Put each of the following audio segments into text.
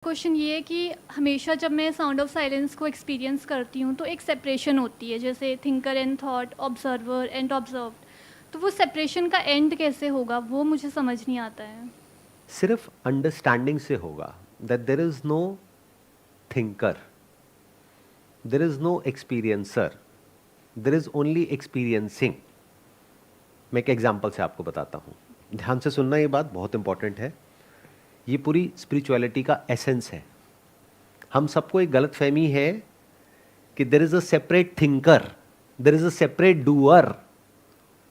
Question ये है कि हमेशा जब मैं साउंड ऑफ साइलेंस को एक्सपीरियंस करती हूँ तो एक सेपरेशन होती है, जैसे thinker and thought, observer and observed. तो वो सेपरेशन का एंड कैसे होगा वो मुझे समझ नहीं आता है। सिर्फ अंडरस्टैंडिंग से होगा that there is no thinker, there is no experiencer, there is only experiencing. मैं एक एग्जाम्पल से आपको बताता हूँ, ध्यान से सुनना, ये बात बहुत इंपॉर्टेंट है। ये पूरी स्पिरिचुअलिटी का एसेंस है। हम सबको एक गलत फहमी है कि देर is a separate thinker, there is a separate doer.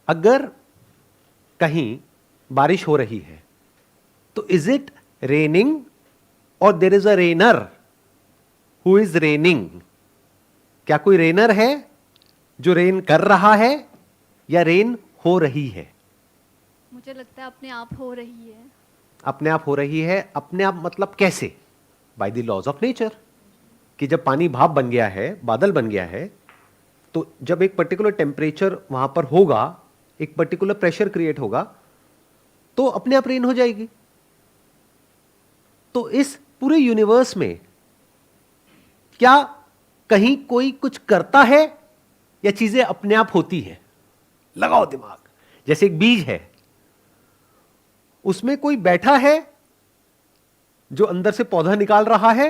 अगर कहीं बारिश हो रही है तो इज इट रेनिंग और there is a rainer who is raining? क्या कोई रेनर है जो रेन कर रहा है या रेन हो रही है? मुझे लगता है अपने आप हो रही है। अपने आप हो रही है। अपने आप मतलब कैसे? By the laws of nature. कि जब पानी भाप बन गया है, बादल बन गया है, तो जब एक पर्टिकुलर टेम्परेचर वहां पर होगा, एक पर्टिकुलर प्रेशर क्रिएट होगा, तो अपने आप रेन हो जाएगी। तो इस पूरे यूनिवर्स में क्या कहीं कोई कुछ करता है या चीजें अपने आप होती है? लगाओ दिमाग। जैसे एक बीज है, उसमें कोई बैठा है जो अंदर से पौधा निकाल रहा है,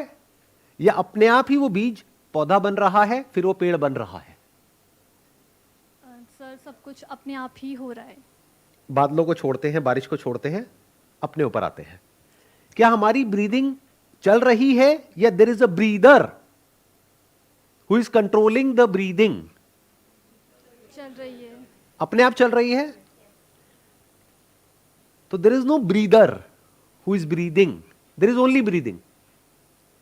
या अपने आप ही वो बीज पौधा बन रहा है, फिर वो पेड़ बन रहा है? सर, सब कुछ अपने आप ही हो रहा है। बादलों को छोड़ते हैं, बारिश को छोड़ते हैं, अपने ऊपर आते हैं। क्या हमारी ब्रीदिंग चल रही है या there is a breather who is controlling the breathing? चल रही है। अपने आप चल रही है। तो there is no breather who is breathing, there is only breathing.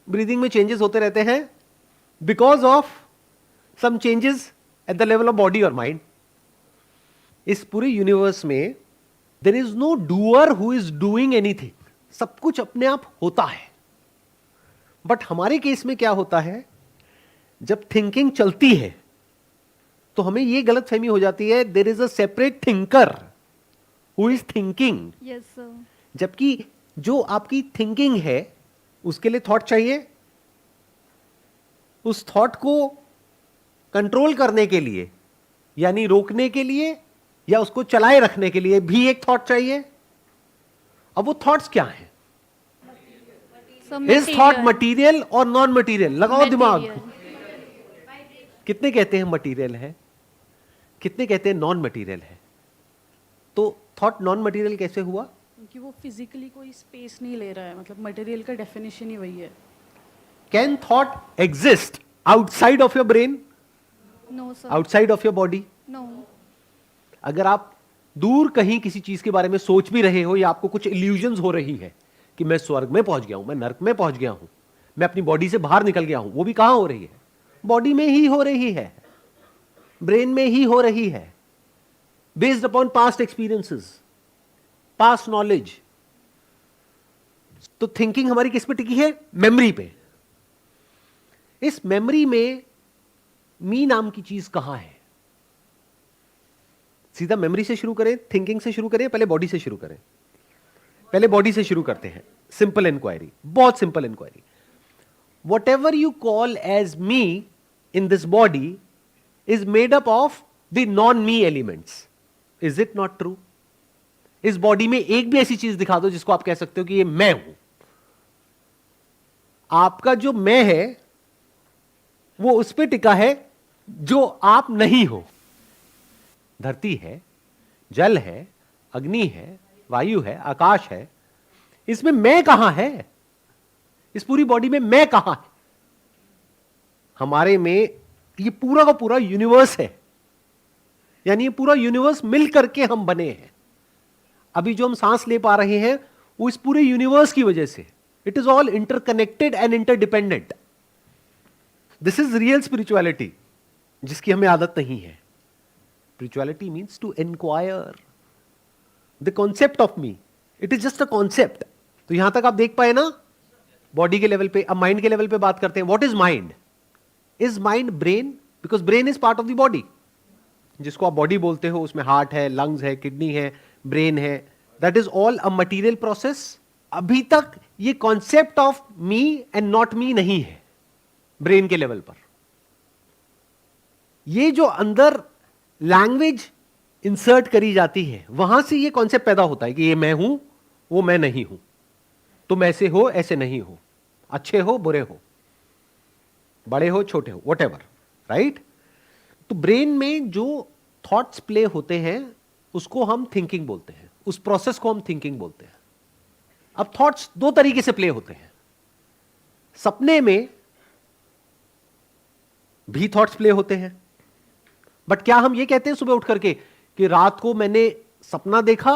Breathing में चेंजेस होते रहते हैं because of some changes at the level of body और माइंड। इस पूरे यूनिवर्स में there is no doer who is doing anything. सब कुछ अपने आप होता है। बट हमारे केस में क्या होता है, जब थिंकिंग चलती है तो हमें यह गलत फहमी हो जाती है देर is a separate thinker who is thinking. Yes sir. जबकि जो आपकी थिंकिंग है उसके लिए थॉट चाहिए। उस थॉट को कंट्रोल करने के लिए, यानी रोकने के लिए या उसको चलाए रखने के लिए भी एक थॉट चाहिए। अब वो थॉट्स क्या हैं? इज थॉट मटीरियल और नॉन मटीरियल? लगाओ दिमाग। कितने कहते हैं मटीरियल है, कितने कहते हैं नॉन मटीरियल है? तो थॉट नॉन मटीरियल कैसे हुआ? क्योंकि वो फिजिकली कोई स्पेस नहीं ले रहा है, मतलब मटेरियल का डेफिनेशन ही वही है। Can thought exist outside of your brain, no sir. Outside of your body? No. अगर आप दूर कहीं किसी चीज के बारे में सोच भी रहे हो या आपको कुछ इल्यूजन्स हो रही है कि मैं स्वर्ग में पहुंच गया हूं, मैं नर्क में पहुंच गया हूं, मैं अपनी बॉडी से बाहर निकल गया हूं, वो भी कहां हो रही है? बॉडी में ही हो रही है, ब्रेन में ही हो रही है, based upon past experiences, past knowledge. तो थिंकिंग हमारी किस पे टिकी है? मेमोरी पे। इस मेमोरी में मी नाम की चीज कहां है? सीधा मेमोरी से शुरू करें, थिंकिंग से शुरू करें, पहले बॉडी से शुरू करें? पहले बॉडी से शुरू करते हैं। सिंपल इंक्वायरी, बहुत simple inquiry. Whatever you call as me in this body is made up of the non me elements. Is it not true? इस बॉडी में एक भी ऐसी चीज दिखा दो जिसको आप कह सकते हो कि ये मैं हूं। आपका जो मैं है वो उस पर टिका है जो आप नहीं हो। धरती है, जल है, अग्नि है, वायु है, आकाश है, इसमें मैं कहां है? इस पूरी बॉडी में मैं कहां है? हमारे में ये पूरा का पूरा यूनिवर्स है, यानी ये पूरा यूनिवर्स मिल करके हम बने हैं। अभी जो हम सांस ले पा रहे हैं वो इस पूरे यूनिवर्स की वजह से। It is all interconnected and interdependent. This is real spirituality, जिसकी हमें आदत नहीं है। Spirituality means to inquire the concept of me. It is just a concept. तो यहां तक आप देख पाए ना, बॉडी के लेवल पे। अब माइंड के लेवल पे बात करते हैं। What is mind? Is mind brain? Because brain is part of the body. जिसको आप बॉडी बोलते हो उसमें हार्ट है, लंग्स है, किडनी है, ब्रेन है। That is all a material process? अभी तक ये concept of me and not me नहीं है ब्रेन के लेवल पर। ये जो अंदर लैंग्वेज इंसर्ट करी जाती है, वहां से ये कॉन्सेप्ट पैदा होता है कि ये मैं हूं, वो मैं नहीं हूं, तुम ऐसे हो ऐसे नहीं हो, अच्छे हो बुरे हो, बड़े हो छोटे हो, व्हाटएवर, राइट। तो ब्रेन में जो थॉट्स प्ले होते हैं उसको हम थिंकिंग बोलते हैं, उस प्रोसेस को हम थिंकिंग बोलते हैं। अब थॉट्स दो तरीके से प्ले होते हैं। सपने में भी थॉट्स प्ले होते हैं, बट क्या हम ये कहते हैं सुबह उठ करके कि रात को मैंने सपना देखा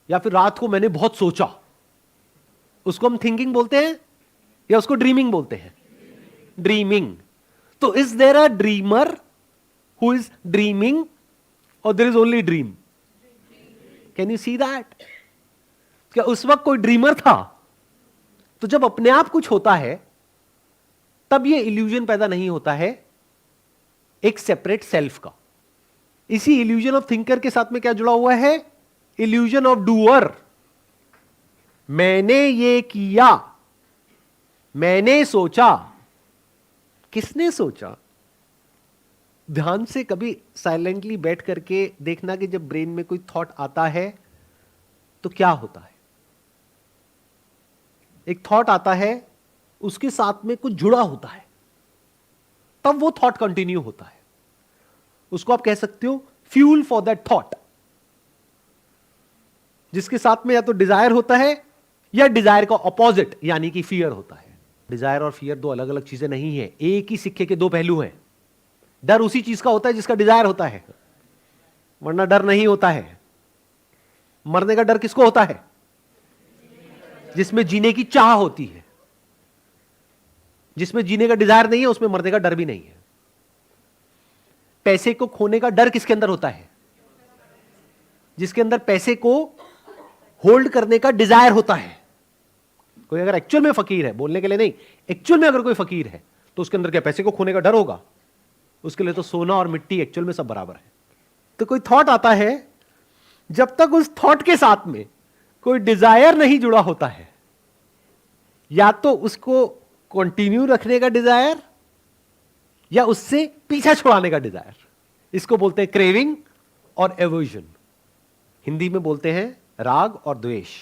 या फिर रात को मैंने बहुत सोचा, उसको हम थिंकिंग बोलते हैं या उसको ड्रीमिंग बोलते हैं? ड्रीमिंग। तो is there a dreamer who is dreaming और there is only dream? Can you see that? क्या उस वक्त कोई ड्रीमर था? तो जब अपने आप कुछ होता है तब ये इल्यूजन पैदा नहीं होता है एक सेपरेट सेल्फ का। इसी इल्यूजन ऑफ थिंकर के साथ में क्या जुड़ा हुआ है? Illusion of doer. मैंने ये किया, मैंने सोचा। किसने सोचा? ध्यान से कभी साइलेंटली बैठ करके देखना कि जब ब्रेन में कोई थॉट आता है तो क्या होता है। एक थॉट आता है, उसके साथ में कुछ जुड़ा होता है, तब वो थॉट कंटिन्यू होता है। उसको आप कह सकते हो फ्यूल फॉर दैट थॉट, जिसके साथ में या तो डिजायर होता है या डिजायर का ऑपोजिट यानी कि फियर होता है। डिजायर और फियर दो अलग अलग चीजें नहीं है, एक ही सिक्के के दो पहलू हैं। डर उसी चीज का होता है जिसका डिजायर होता है, वरना डर नहीं होता है। मरने का डर किसको होता है? जिसमें जीने की चाह होती है। जिसमें जीने का डिजायर नहीं है उसमें मरने का डर भी नहीं है। पैसे को खोने का डर किसके अंदर होता है? जिसके अंदर पैसे को होल्ड करने का डिजायर होता है। कोई अगर एक्चुअल में फकीर है, बोलने के लिए नहीं, एक्चुअल में अगर कोई फकीर है तो उसके अंदर क्या पैसे को खोने का डर होगा? उसके लिए तो सोना और मिट्टी एक्चुअल में सब बराबर है। तो कोई थॉट आता है, जब तक उस थॉट के साथ में कोई डिजायर नहीं जुड़ा होता है, या तो उसको कंटिन्यू रखने का डिजायर या उससे पीछा छुड़ाने का डिजायर, इसको बोलते हैं क्रेविंग और एवर्जन। हिंदी में बोलते हैं राग और द्वेष।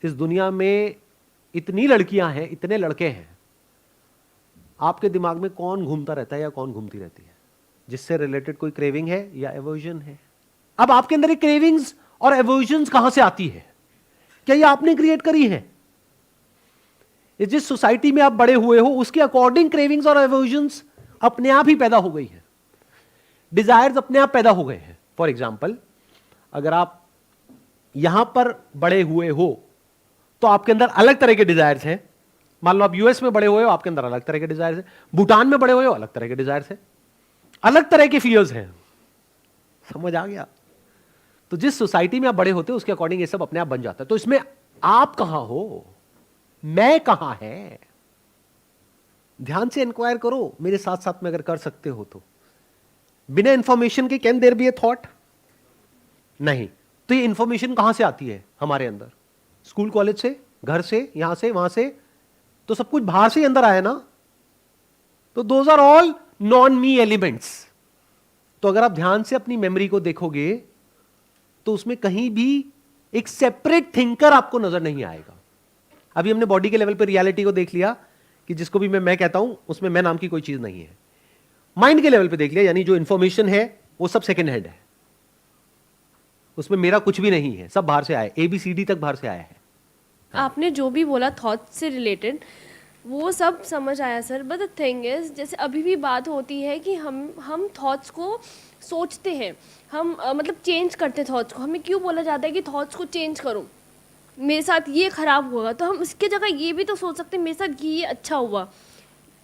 इस दुनिया में इतनी लड़कियां हैं, इतने लड़के हैं, आपके दिमाग में कौन घूमता रहता है या कौन घूमती रहती है जिससे रिलेटेड कोई क्रेविंग है या एवर्जन है? अब आपके अंदर ये क्रेविंग्स और एवर्जन कहां से आती है? क्या ये आपने क्रिएट करी है? ये जिस सोसाइटी में आप बड़े हुए हो उसके अकॉर्डिंग क्रेविंग्स और एवर्जन्स अपने आप ही पैदा हो गई है। डिजायर्स अपने आप पैदा हो गए हैं। फॉर एग्जाम्पल, अगर आप यहां पर बड़े हुए हो तो आपके अंदर अलग तरह के डिजायर्स हैं। मान लो आप यूएस में बड़े हुए हो, आपके अंदर अलग तरह के डिजायर्स हैं। भूटान में बड़े हुए हो, अलग तरह के डिजायर्स हैं, अलग तरह के फियर्स हैं। समझ आ गया? तो जिस सोसाइटी में आप बड़े होते हो उसके अकॉर्डिंग ये सब अपने आप बन जाता है। तो इसमें आप कहां हो, मैं कहां है? ध्यान से इंक्वायर करो, मेरे साथ साथ में अगर कर सकते हो तो। बिना इंफॉर्मेशन के can there be a thought? नहीं। तो ये इंफॉर्मेशन कहां से आती है हमारे अंदर? स्कूल कॉलेज से, घर से, यहां से, वहां से, तो सब कुछ बाहर से ही अंदर आया ना। तो those are all non me elements. तो अगर आप ध्यान से अपनी मेमोरी को देखोगे तो उसमें कहीं भी एक सेपरेट थिंकर आपको नजर नहीं आएगा। अभी हमने बॉडी के लेवल पे रियलिटी को देख लिया कि जिसको भी मैं कहता हूं उसमें मैं नाम की कोई चीज नहीं है। माइंड के लेवल पे देख लिया, यानी जो इंफॉर्मेशन है वो सब सेकंड हैंड है, उसमें मेरा कुछ भी नहीं है, सब बाहर से आया, ABCD तक बाहर से आया है। आपने जो भी बोला थॉट से रिलेटेड वो सब समझ आया sir, but the thing is जैसे अभी भी बात होती है कि हम थॉट्स को सोचते हैं, हम मतलब चेंज करते हैं थॉट्स को। हमें क्यों बोला जाता है कि थॉट्स को चेंज करो, मेरे साथ ये खराब हुआ, तो हम इसके जगह ये भी तो सोच सकते हैं मेरे साथ ये अच्छा हुआ।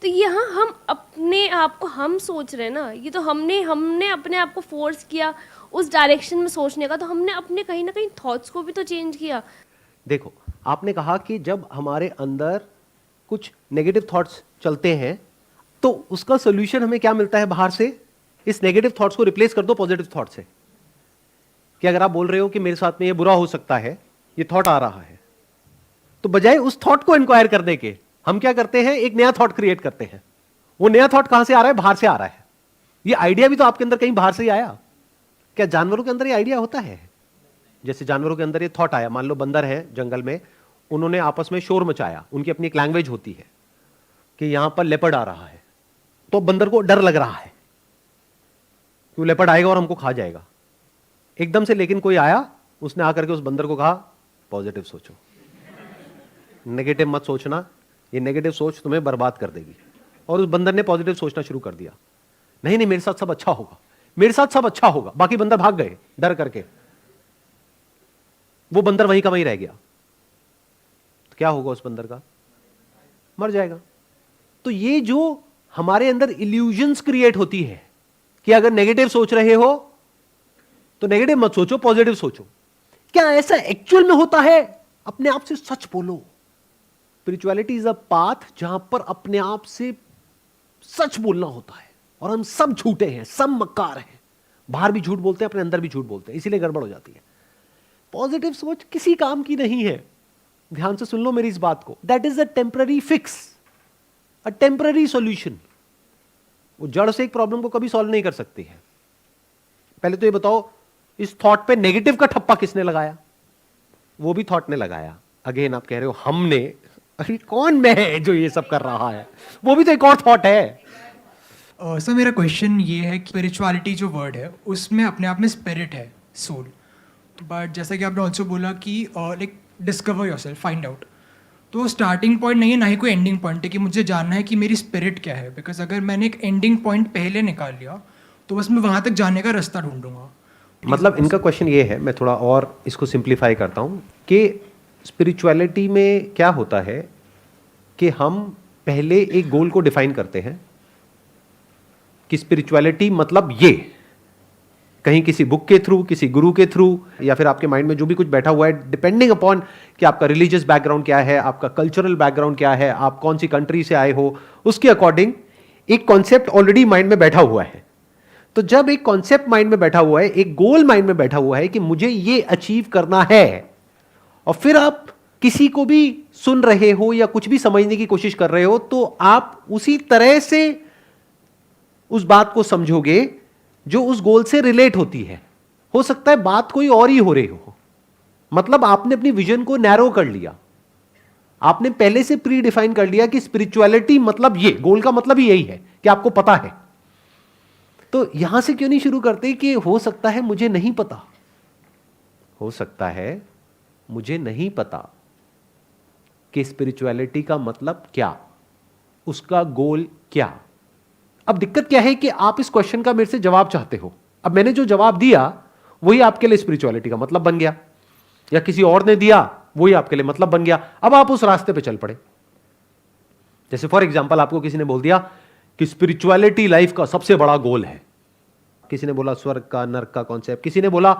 तो यहाँ हम अपने आप को हम सोच रहे हैं ना, ये तो हमने अपने आप को फोर्स किया उस डायरेक्शन में सोचने का, तो हमने अपने कहीं ना कहीं थॉट्स को भी तो चेंज किया। देखो, आपने कहा कि जब हमारे अंदर कुछ नेगेटिव थॉट्स चलते हैं तो उसका सोल्यूशन हमें क्या मिलता है बाहर से? इस नेगेटिव थॉट्स को रिप्लेस कर दो पॉजिटिव थॉट से। कि अगर आप बोल रहे हो कि मेरे साथ में ये बुरा हो सकता है, ये थॉट आ रहा है, तो बजाय उस थॉट को इंक्वायर करने के हम क्या करते हैं, एक नया थॉट क्रिएट करते हैं। वो नया थॉट कहां से आ रहा है? बाहर से आ रहा है। ये आइडिया भी तो आपके अंदर कहीं बाहर से ही आया। क्या जानवरों के अंदर ये आइडिया होता है? जैसे जानवरों के अंदर ये थॉट आया, मान लो बंदर है जंगल में, उन्होंने आपस में शोर मचाया, उनकी अपनी एक लैंग्वेज होती है कि यहां पर लेपर्ड आ रहा है, तो बंदर को डर लग रहा है कि वो लेपर्ड आएगा और हमको खा जाएगा। एकदम से लेकिन कोई आया, उसने आकर के उस बंदर को कहा पॉजिटिव सोचो, नेगेटिव मत सोचना, ये नेगेटिव सोच तुम्हें बर्बाद कर देगी। और उस बंदर ने पॉजिटिव सोचना शुरू कर दिया, नहीं नहीं मेरे साथ सब अच्छा होगा, मेरे साथ सब अच्छा होगा। बाकी बंदर भाग गए डर करके, वो बंदर वहीं का वहीं रह गया। तो क्या होगा उस बंदर का? मर जाएगा। तो ये जो हमारे अंदर इल्यूजन्स क्रिएट होती है कि अगर नेगेटिव सोच रहे हो तो नेगेटिव मत सोचो, पॉजिटिव सोचो। क्या ऐसा एक्चुअल में होता है? अपने आप से सच बोलो। स्पिरिचुअलिटी इज अ पाथ जहां पर अपने आप से सच बोलना होता है। और हम सब झूठे हैं, सब मक्कार हैं, बाहर भी झूठ बोलते हैं, अपने अंदर भी झूठ बोलते हैं, इसीलिए गड़बड़ हो जाती है। पॉजिटिव सोच किसी काम की नहीं है। ध्यान से सुन लो मेरी इस बात को। That is a temporary fix, a temporary solution. वो जड़ से एक प्रॉब्लम को कभी सॉल्व नहीं कर सकती है। पहले तो ये बताओ, इस थॉट पे नेगेटिव का ठप्पा किसने लगाया? वो भी थॉट ने लगाया। अगेन आप कह रहे हो हमने, अरे कौन मैं है जो ये सब कर रहा है? वो भी तो एक और थॉट है। सर मेरा क्वेश्चन ये है कि स्पिरिचुअलिटी जो वर्ड है उसमें अपने आप में स्पिरिट है, सोल। तो बट जैसा कि आपने ऑल्सो बोला कि like discover yourself, find out, तो स्टार्टिंग पॉइंट नहीं है, ना ही कोई एंडिंग पॉइंट है कि मुझे जानना है कि मेरी स्पिरिट क्या है। बिकॉज अगर मैंने एक एंडिंग पॉइंट पहले निकाल लिया तो बस मैं वहाँ तक जाने का रास्ता ढूंढूंगा। मतलब इनका क्वेश्चन ये है, मैं थोड़ा और इसको सिंप्लीफाई करता हूं कि स्पिरिचुअलिटी में क्या होता है कि हम पहले एक गोल को डिफाइन करते हैं कि स्पिरिचुअलिटी मतलब ये, कहीं किसी बुक के थ्रू, किसी गुरु के थ्रू, या फिर आपके माइंड में जो भी कुछ बैठा हुआ है, डिपेंडिंग अपॉन कि आपका रिलीजियस बैकग्राउंड क्या है, आपका कल्चरल बैकग्राउंड क्या है, आप कौन सी कंट्री से आए हो, उसके अकॉर्डिंग एक कॉन्सेप्ट ऑलरेडी माइंड में बैठा हुआ है। तो जब एक कॉन्सेप्ट माइंड में बैठा हुआ है, एक गोल माइंड में बैठा हुआ है कि मुझे ये अचीव करना है, और फिर आप किसी को भी सुन रहे हो या कुछ भी समझने की कोशिश कर रहे हो, तो आप उसी तरह से उस बात को समझोगे जो उस गोल से रिलेट होती है। हो सकता है बात कोई और ही हो रही हो, मतलब आपने अपनी विजन को नैरो कर लिया, आपने पहले से प्री डिफाइन कर लिया कि स्पिरिचुअलिटी मतलब ये, गोल का मतलब ही यही है कि आपको पता है। तो यहां से क्यों नहीं शुरू करते कि हो सकता है मुझे नहीं पता, हो सकता है मुझे नहीं पता कि स्पिरिचुअलिटी का मतलब क्या, उसका गोल क्या। अब दिक्कत क्या है कि आप इस क्वेश्चन का मेरे से जवाब चाहते हो। अब मैंने जो जवाब दिया वही आपके लिए स्पिरिचुअलिटी का मतलब बन गया, या किसी और ने दिया वही आपके लिए मतलब बन गया। अब आप उस रास्ते पे चल पड़े। जैसे फॉर एग्जांपल आपको किसी ने बोल दिया कि स्पिरिचुअलिटी लाइफ का सबसे बड़ा गोल है। किसी ने बोला स्वर्ग का, नरक का कॉन्सेप्ट, किसी ने बोला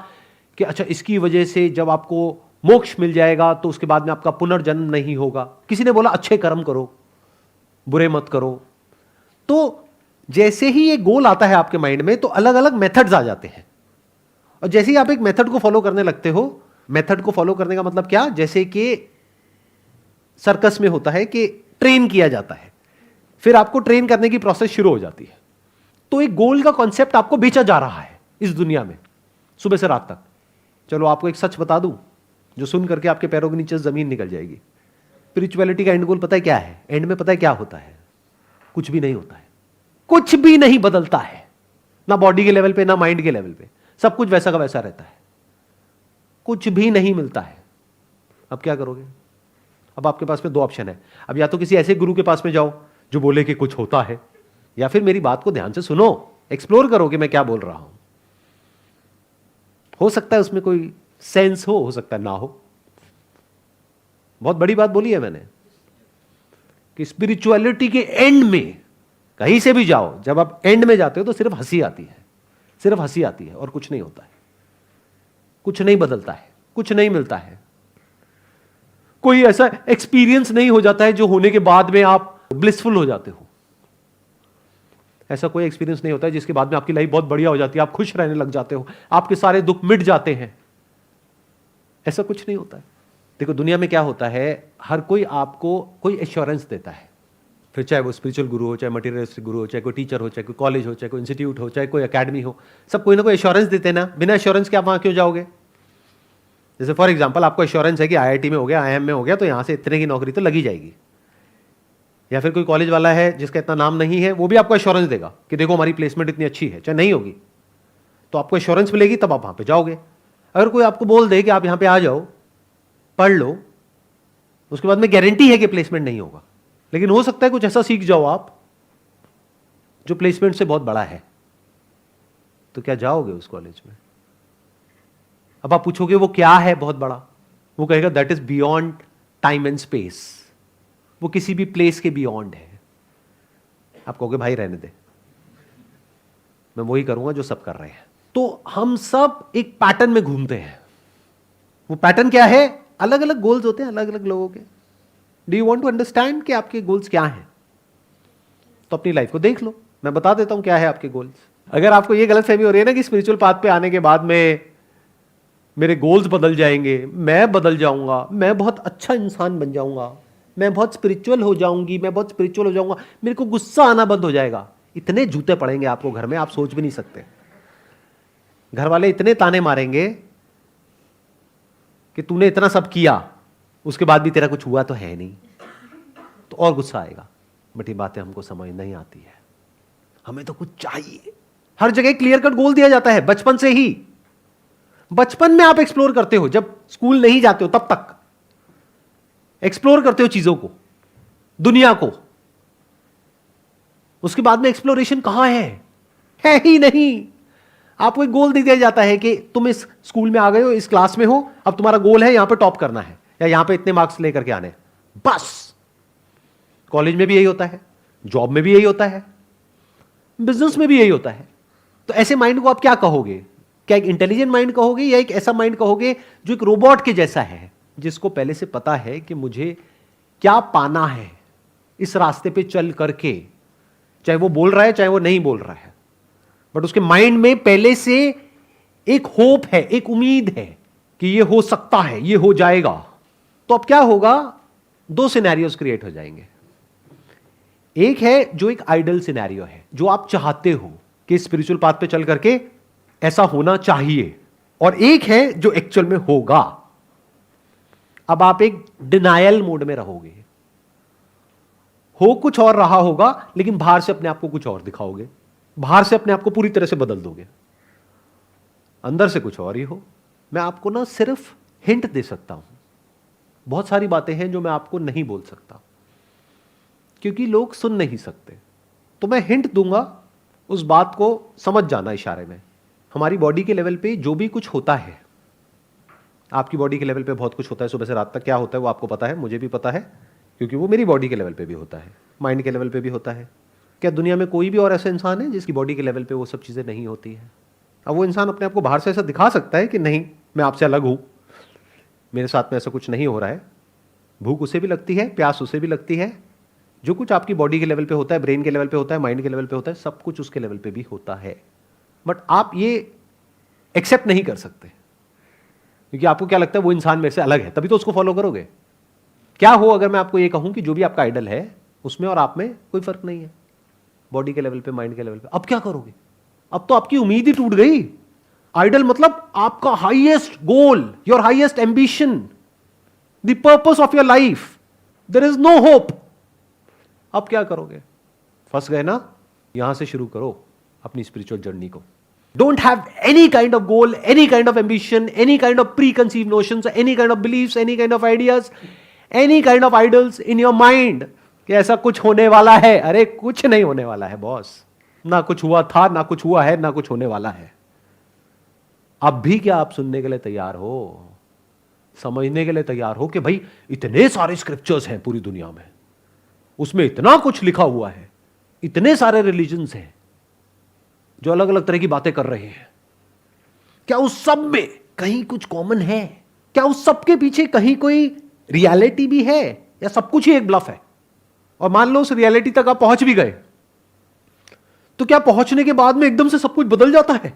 कि अच्छा इसकी वजह से जब आपको मोक्ष मिल जाएगा तो उसके बाद में आपका पुनर्जन्म नहीं होगा। किसी ने बोला अच्छे कर्म करो, बुरे मत करो। तो जैसे ही ये गोल आता है आपके माइंड में, तो अलग अलग मेथड्स आ जाते हैं। और जैसे ही आप एक मेथड को फॉलो करने लगते हो, मेथड को फॉलो करने का मतलब क्या, जैसे कि सर्कस में होता है कि ट्रेन किया जाता है, फिर आपको ट्रेन करने की प्रोसेस शुरू हो जाती है। तो एक गोल का कॉन्सेप्ट आपको बेचा जा रहा है इस दुनिया में सुबह से रात तक। चलो आपको एक सच बता दूं जो सुन करके आपके पैरों के नीचे जमीन निकल जाएगी। स्पिरिचुअलिटी का एंड गोल पता है क्या है? एंड में पता है क्या होता है? कुछ भी नहीं होता है, कुछ भी नहीं बदलता है, ना बॉडी के लेवल पे ना माइंड के लेवल पे, सब कुछ वैसा का वैसा रहता है, कुछ भी नहीं मिलता है। अब क्या करोगे? अब आपके पास में दो ऑप्शन है। अब या तो किसी ऐसे गुरु के पास में जाओ जो बोले कि कुछ होता है, या फिर मेरी बात को ध्यान से सुनो, एक्सप्लोर करो कि मैं क्या बोल रहा हूं। हो सकता है उसमें कोई सेंस हो सकता है ना हो। बहुत बड़ी बात बोली है मैंने कि स्पिरिचुअलिटी के एंड में कहीं से भी जाओ, जब आप एंड में जाते हो तो सिर्फ हंसी आती है, सिर्फ हंसी आती है और कुछ नहीं होता है, कुछ नहीं बदलता है, कुछ नहीं मिलता है। कोई ऐसा एक्सपीरियंस नहीं हो जाता है जो होने के बाद में आप ब्लिसफुल हो जाते हो। ऐसा कोई एक्सपीरियंस नहीं होता है जिसके बाद में आपकी लाइफ बहुत बढ़िया हो जाती है, आप खुश रहने लग जाते हो, आपके सारे दुख मिट जाते हैं। ऐसा कुछ नहीं होता है। देखो दुनिया में क्या होता है, हर कोई आपको कोई एश्योरेंस देता है, फिर चाहे वो स्पिरिचुअल गुरु हो, चाहे मटीरियलिस्टिक गुरु हो, चाहे कोई टीचर हो, चाहे कोई कॉलेज हो, चाहे कोई इंस्टीट्यूट हो, चाहे कोई एकेडमी हो, सब कोई ना कोई एश्योरेंस देते हैं ना। बिना एश्योरेंस के आप वहाँ क्यों जाओगे? जैसे फॉर एग्जांपल आपको एश्योरेंस है कि आईआईटी में हो गया, आईएम में हो गया, तो यहाँ से इतने की नौकरी तो लगी जाएगी। या फिर कोई कॉलेज वाला है जिसका इतना नाम नहीं है, वो भी आपको एश्योरेंस देगा कि देखो हमारी प्लेसमेंट इतनी अच्छी है, चाहे नहीं होगी तो आपको एश्योरेंस मिलेगी, तब आप वहाँ पे जाओगे। अगर कोई आपको बोल दे कि आप यहाँ पे आ जाओ, पढ़ लो, उसके बाद में गारंटी है कि प्लेसमेंट नहीं होगा, लेकिन हो सकता है कुछ ऐसा सीख जाओ आप जो प्लेसमेंट से बहुत बड़ा है, तो क्या जाओगे उस कॉलेज में? अब आप पूछोगे वो क्या है बहुत बड़ा, वो कहेगा that is beyond time and space, वो किसी भी प्लेस के बियॉन्ड है। आप कहोगे भाई रहने दे, मैं वही करूंगा जो सब कर रहे हैं। तो हम सब एक पैटर्न में घूमते हैं। वो पैटर्न क्या है? अलग अलग गोल्स होते हैं अलग अलग लोगों के। Do you want to understand कि आपके गोल्स क्या हैं? तो अपनी लाइफ को देख लो, मैं बता देता हूं क्या है आपके गोल्स। अगर आपको ये गलतफहमी हो रही है ना कि स्पिरिचुअल पाथ पे आने के बाद में मेरे गोल्स बदल जाएंगे, मैं बदल जाऊंगा, मैं बहुत अच्छा इंसान बन जाऊंगा, मैं बहुत स्पिरिचुअल हो जाऊंगी, मैं बहुत स्पिरिचुअल हो जाऊंगा, मेरे को गुस्सा आना बंद हो जाएगा, इतने जूते पड़ेंगे आपको घर में, आप सोच भी नहीं सकते। घर वाले इतने ताने मारेंगे कि तूने इतना सब किया, उसके बाद भी तेरा कुछ हुआ तो है नहीं, तो और गुस्सा आएगा। बट ये बातें हमको समझ नहीं आती है, हमें तो कुछ चाहिए। हर जगह क्लियर कट गोल दिया जाता है बचपन से ही। बचपन में आप एक्सप्लोर करते हो, जब स्कूल नहीं जाते हो तब तक एक्सप्लोर करते हो चीजों को, दुनिया को। उसके बाद में एक्सप्लोरेशन कहां है ही नहीं। आपको एक गोल दे दिया जाता है कि तुम इस स्कूल में आ गए हो, इस क्लास में हो, अब तुम्हारा गोल है यहां पे टॉप करना है या यहां पे इतने मार्क्स लेकर के आने, बस। कॉलेज में भी यही होता है, जॉब में भी यही होता है, बिजनेस में भी यही होता है। तो ऐसे माइंड को आप क्या कहोगे? क्या एक इंटेलिजेंट माइंड कहोगे या एक ऐसा माइंड कहोगे जो एक रोबोट के जैसा है, जिसको पहले से पता है कि मुझे क्या पाना है इस रास्ते पे चल करके, चाहे वो बोल रहा है चाहे वो नहीं बोल रहा है, बट उसके माइंड में पहले से एक होप है, एक उम्मीद है कि ये हो सकता है, ये हो जाएगा। तो अब क्या होगा? दो सिनेरियोस क्रिएट हो जाएंगे। एक है जो एक आइडल सिनेरियो है, जो आप चाहते हो कि स्पिरिचुअल पाथ पे चल करके ऐसा होना चाहिए, और एक है जो एक्चुअल में होगा। अब आप एक डिनायल मोड में रहोगे, हो कुछ और रहा होगा, लेकिन बाहर से अपने आप को कुछ और दिखाओगे, बाहर से अपने आप को पूरी तरह से बदल दोगे, अंदर से कुछ और ही हो। मैं आपको ना सिर्फ हिंट दे सकता हूं, बहुत सारी बातें हैं जो मैं आपको नहीं बोल सकता क्योंकि लोग सुन नहीं सकते। तो मैं हिंट दूंगा, उस बात को समझ जाना इशारे में। हमारी बॉडी के लेवल पे जो भी कुछ होता है, आपकी बॉडी के लेवल पे बहुत कुछ होता है, सुबह से रात तक क्या होता है वो आपको पता है, मुझे भी पता है, क्योंकि वो मेरी बॉडी के लेवल पे भी होता है, माइंड के लेवल पे भी होता है। क्या दुनिया में कोई भी और ऐसा इंसान है जिसकी बॉडी के लेवल पे वो सब चीज़ें नहीं होती है? अब वो इंसान अपने आप को बाहर से ऐसा दिखा सकता है कि नहीं मैं आपसे अलग हूँ, मेरे साथ में ऐसा कुछ नहीं हो रहा है। भूख उसे भी लगती है, प्यास उसे भी लगती है, जो कुछ आपकी बॉडी के लेवल पे होता है, ब्रेन के लेवल पे होता है, माइंड के लेवल पे होता है, सब कुछ उसके लेवल पे भी होता है। बट आप ये एक्सेप्ट नहीं कर सकते क्योंकि आपको क्या लगता है वो इंसान मेरे से अलग है, तभी तो उसको फॉलो करोगे। क्या हो अगर मैं आपको ये कहूं कि जो भी आपका आइडल है उसमें और आप में कोई फर्क नहीं है, बॉडी के लेवल पे, माइंड के लेवल पे? अब क्या करोगे? अब तो आपकी उम्मीद ही टूट गई। आइडल मतलब आपका highest goal, your highest ambition, the purpose of your life, there is no hope. अब क्या करोगे? फंस गए ना? यहां से शुरू करो अपनी स्पिरिचुअल जर्नी को। Don't have any kind of goal, any kind of ambition, any kind of preconceived notions, any kind of beliefs, any kind of ideas, any kind of idols in your mind कि ऐसा कुछ होने वाला है। अरे कुछ नहीं होने वाला है बॉस, ना कुछ हुआ था, ना कुछ हुआ है, ना कुछ होने वाला है। अब भी क्या आप सुनने के लिए तैयार हो, समझने के लिए तैयार हो कि भाई इतने सारे स्क्रिप्चर्स हैं पूरी दुनिया में, उसमें इतना कुछ लिखा हुआ है, इतने सारे रिलीजन्स हैं जो अलग अलग तरह की बातें कर रहे हैं, क्या उस सब में कहीं कुछ कॉमन है? क्या उस सब के पीछे कहीं कोई रियलिटी भी है, या सब कुछ ही एक ब्लफ है? और मान लो उस रियलिटी तक आप पहुंच भी गए, तो क्या पहुंचने के बाद में एकदम से सब कुछ बदल जाता है,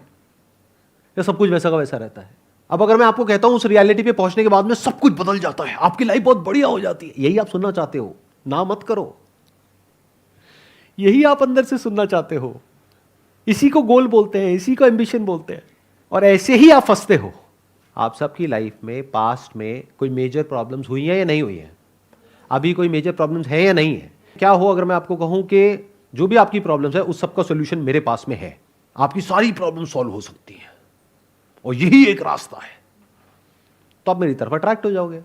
या सब कुछ वैसा का वैसा रहता है? अब अगर मैं आपको कहता हूं उस रियलिटी पे पहुंचने के बाद में सब कुछ बदल जाता है, आपकी लाइफ बहुत बढ़िया हो जाती है, यही आप सुनना चाहते हो? ना मत करो, यही आप अंदर से सुनना चाहते हो, इसी को गोल बोलते हैं, इसी को एम्बिशन बोलते हैं, और ऐसे ही आप फंसते हो। आप सबकी लाइफ में पास्ट में कोई मेजर प्रॉब्लम्स हुई हैं या नहीं हुई हैं? अभी कोई मेजर प्रॉब्लम्स है या नहीं है? क्या हो अगर मैं आपको कहूं कि जो भी आपकी प्रॉब्लम्स है उस सबका सॉल्यूशन मेरे पास में है, आपकी सारी प्रॉब्लम सॉल्व हो सकती है और यही एक रास्ता है, तो आप मेरी तरफ अट्रैक्ट हो जाओगे।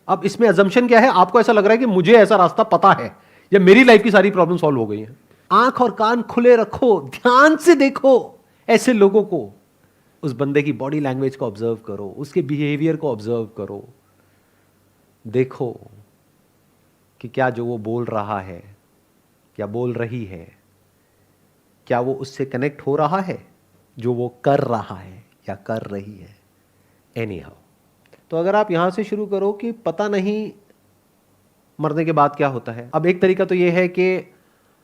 अब इसमें अजम्पशन क्या है? आपको ऐसा लग रहा है कि मुझे ऐसा रास्ता पता है या मेरी लाइफ की सारी प्रॉब्लम सॉल्व हो गई हैं। आंख और कान खुले रखो, ध्यान से देखो ऐसे लोगों को, उस बंदे की बॉडी लैंग्वेज को ऑब्जर्व करो, उसके बिहेवियर को ऑब्जर्व करो, देखो कि क्या जो वो बोल रहा है, क्या बोल रही है, क्या वो उससे कनेक्ट हो रहा है जो वो कर रहा है या कर रही है। एनी हाउ, तो अगर आप यहां से शुरू करो कि पता नहीं मरने के बाद क्या होता है। अब एक तरीका तो ये है कि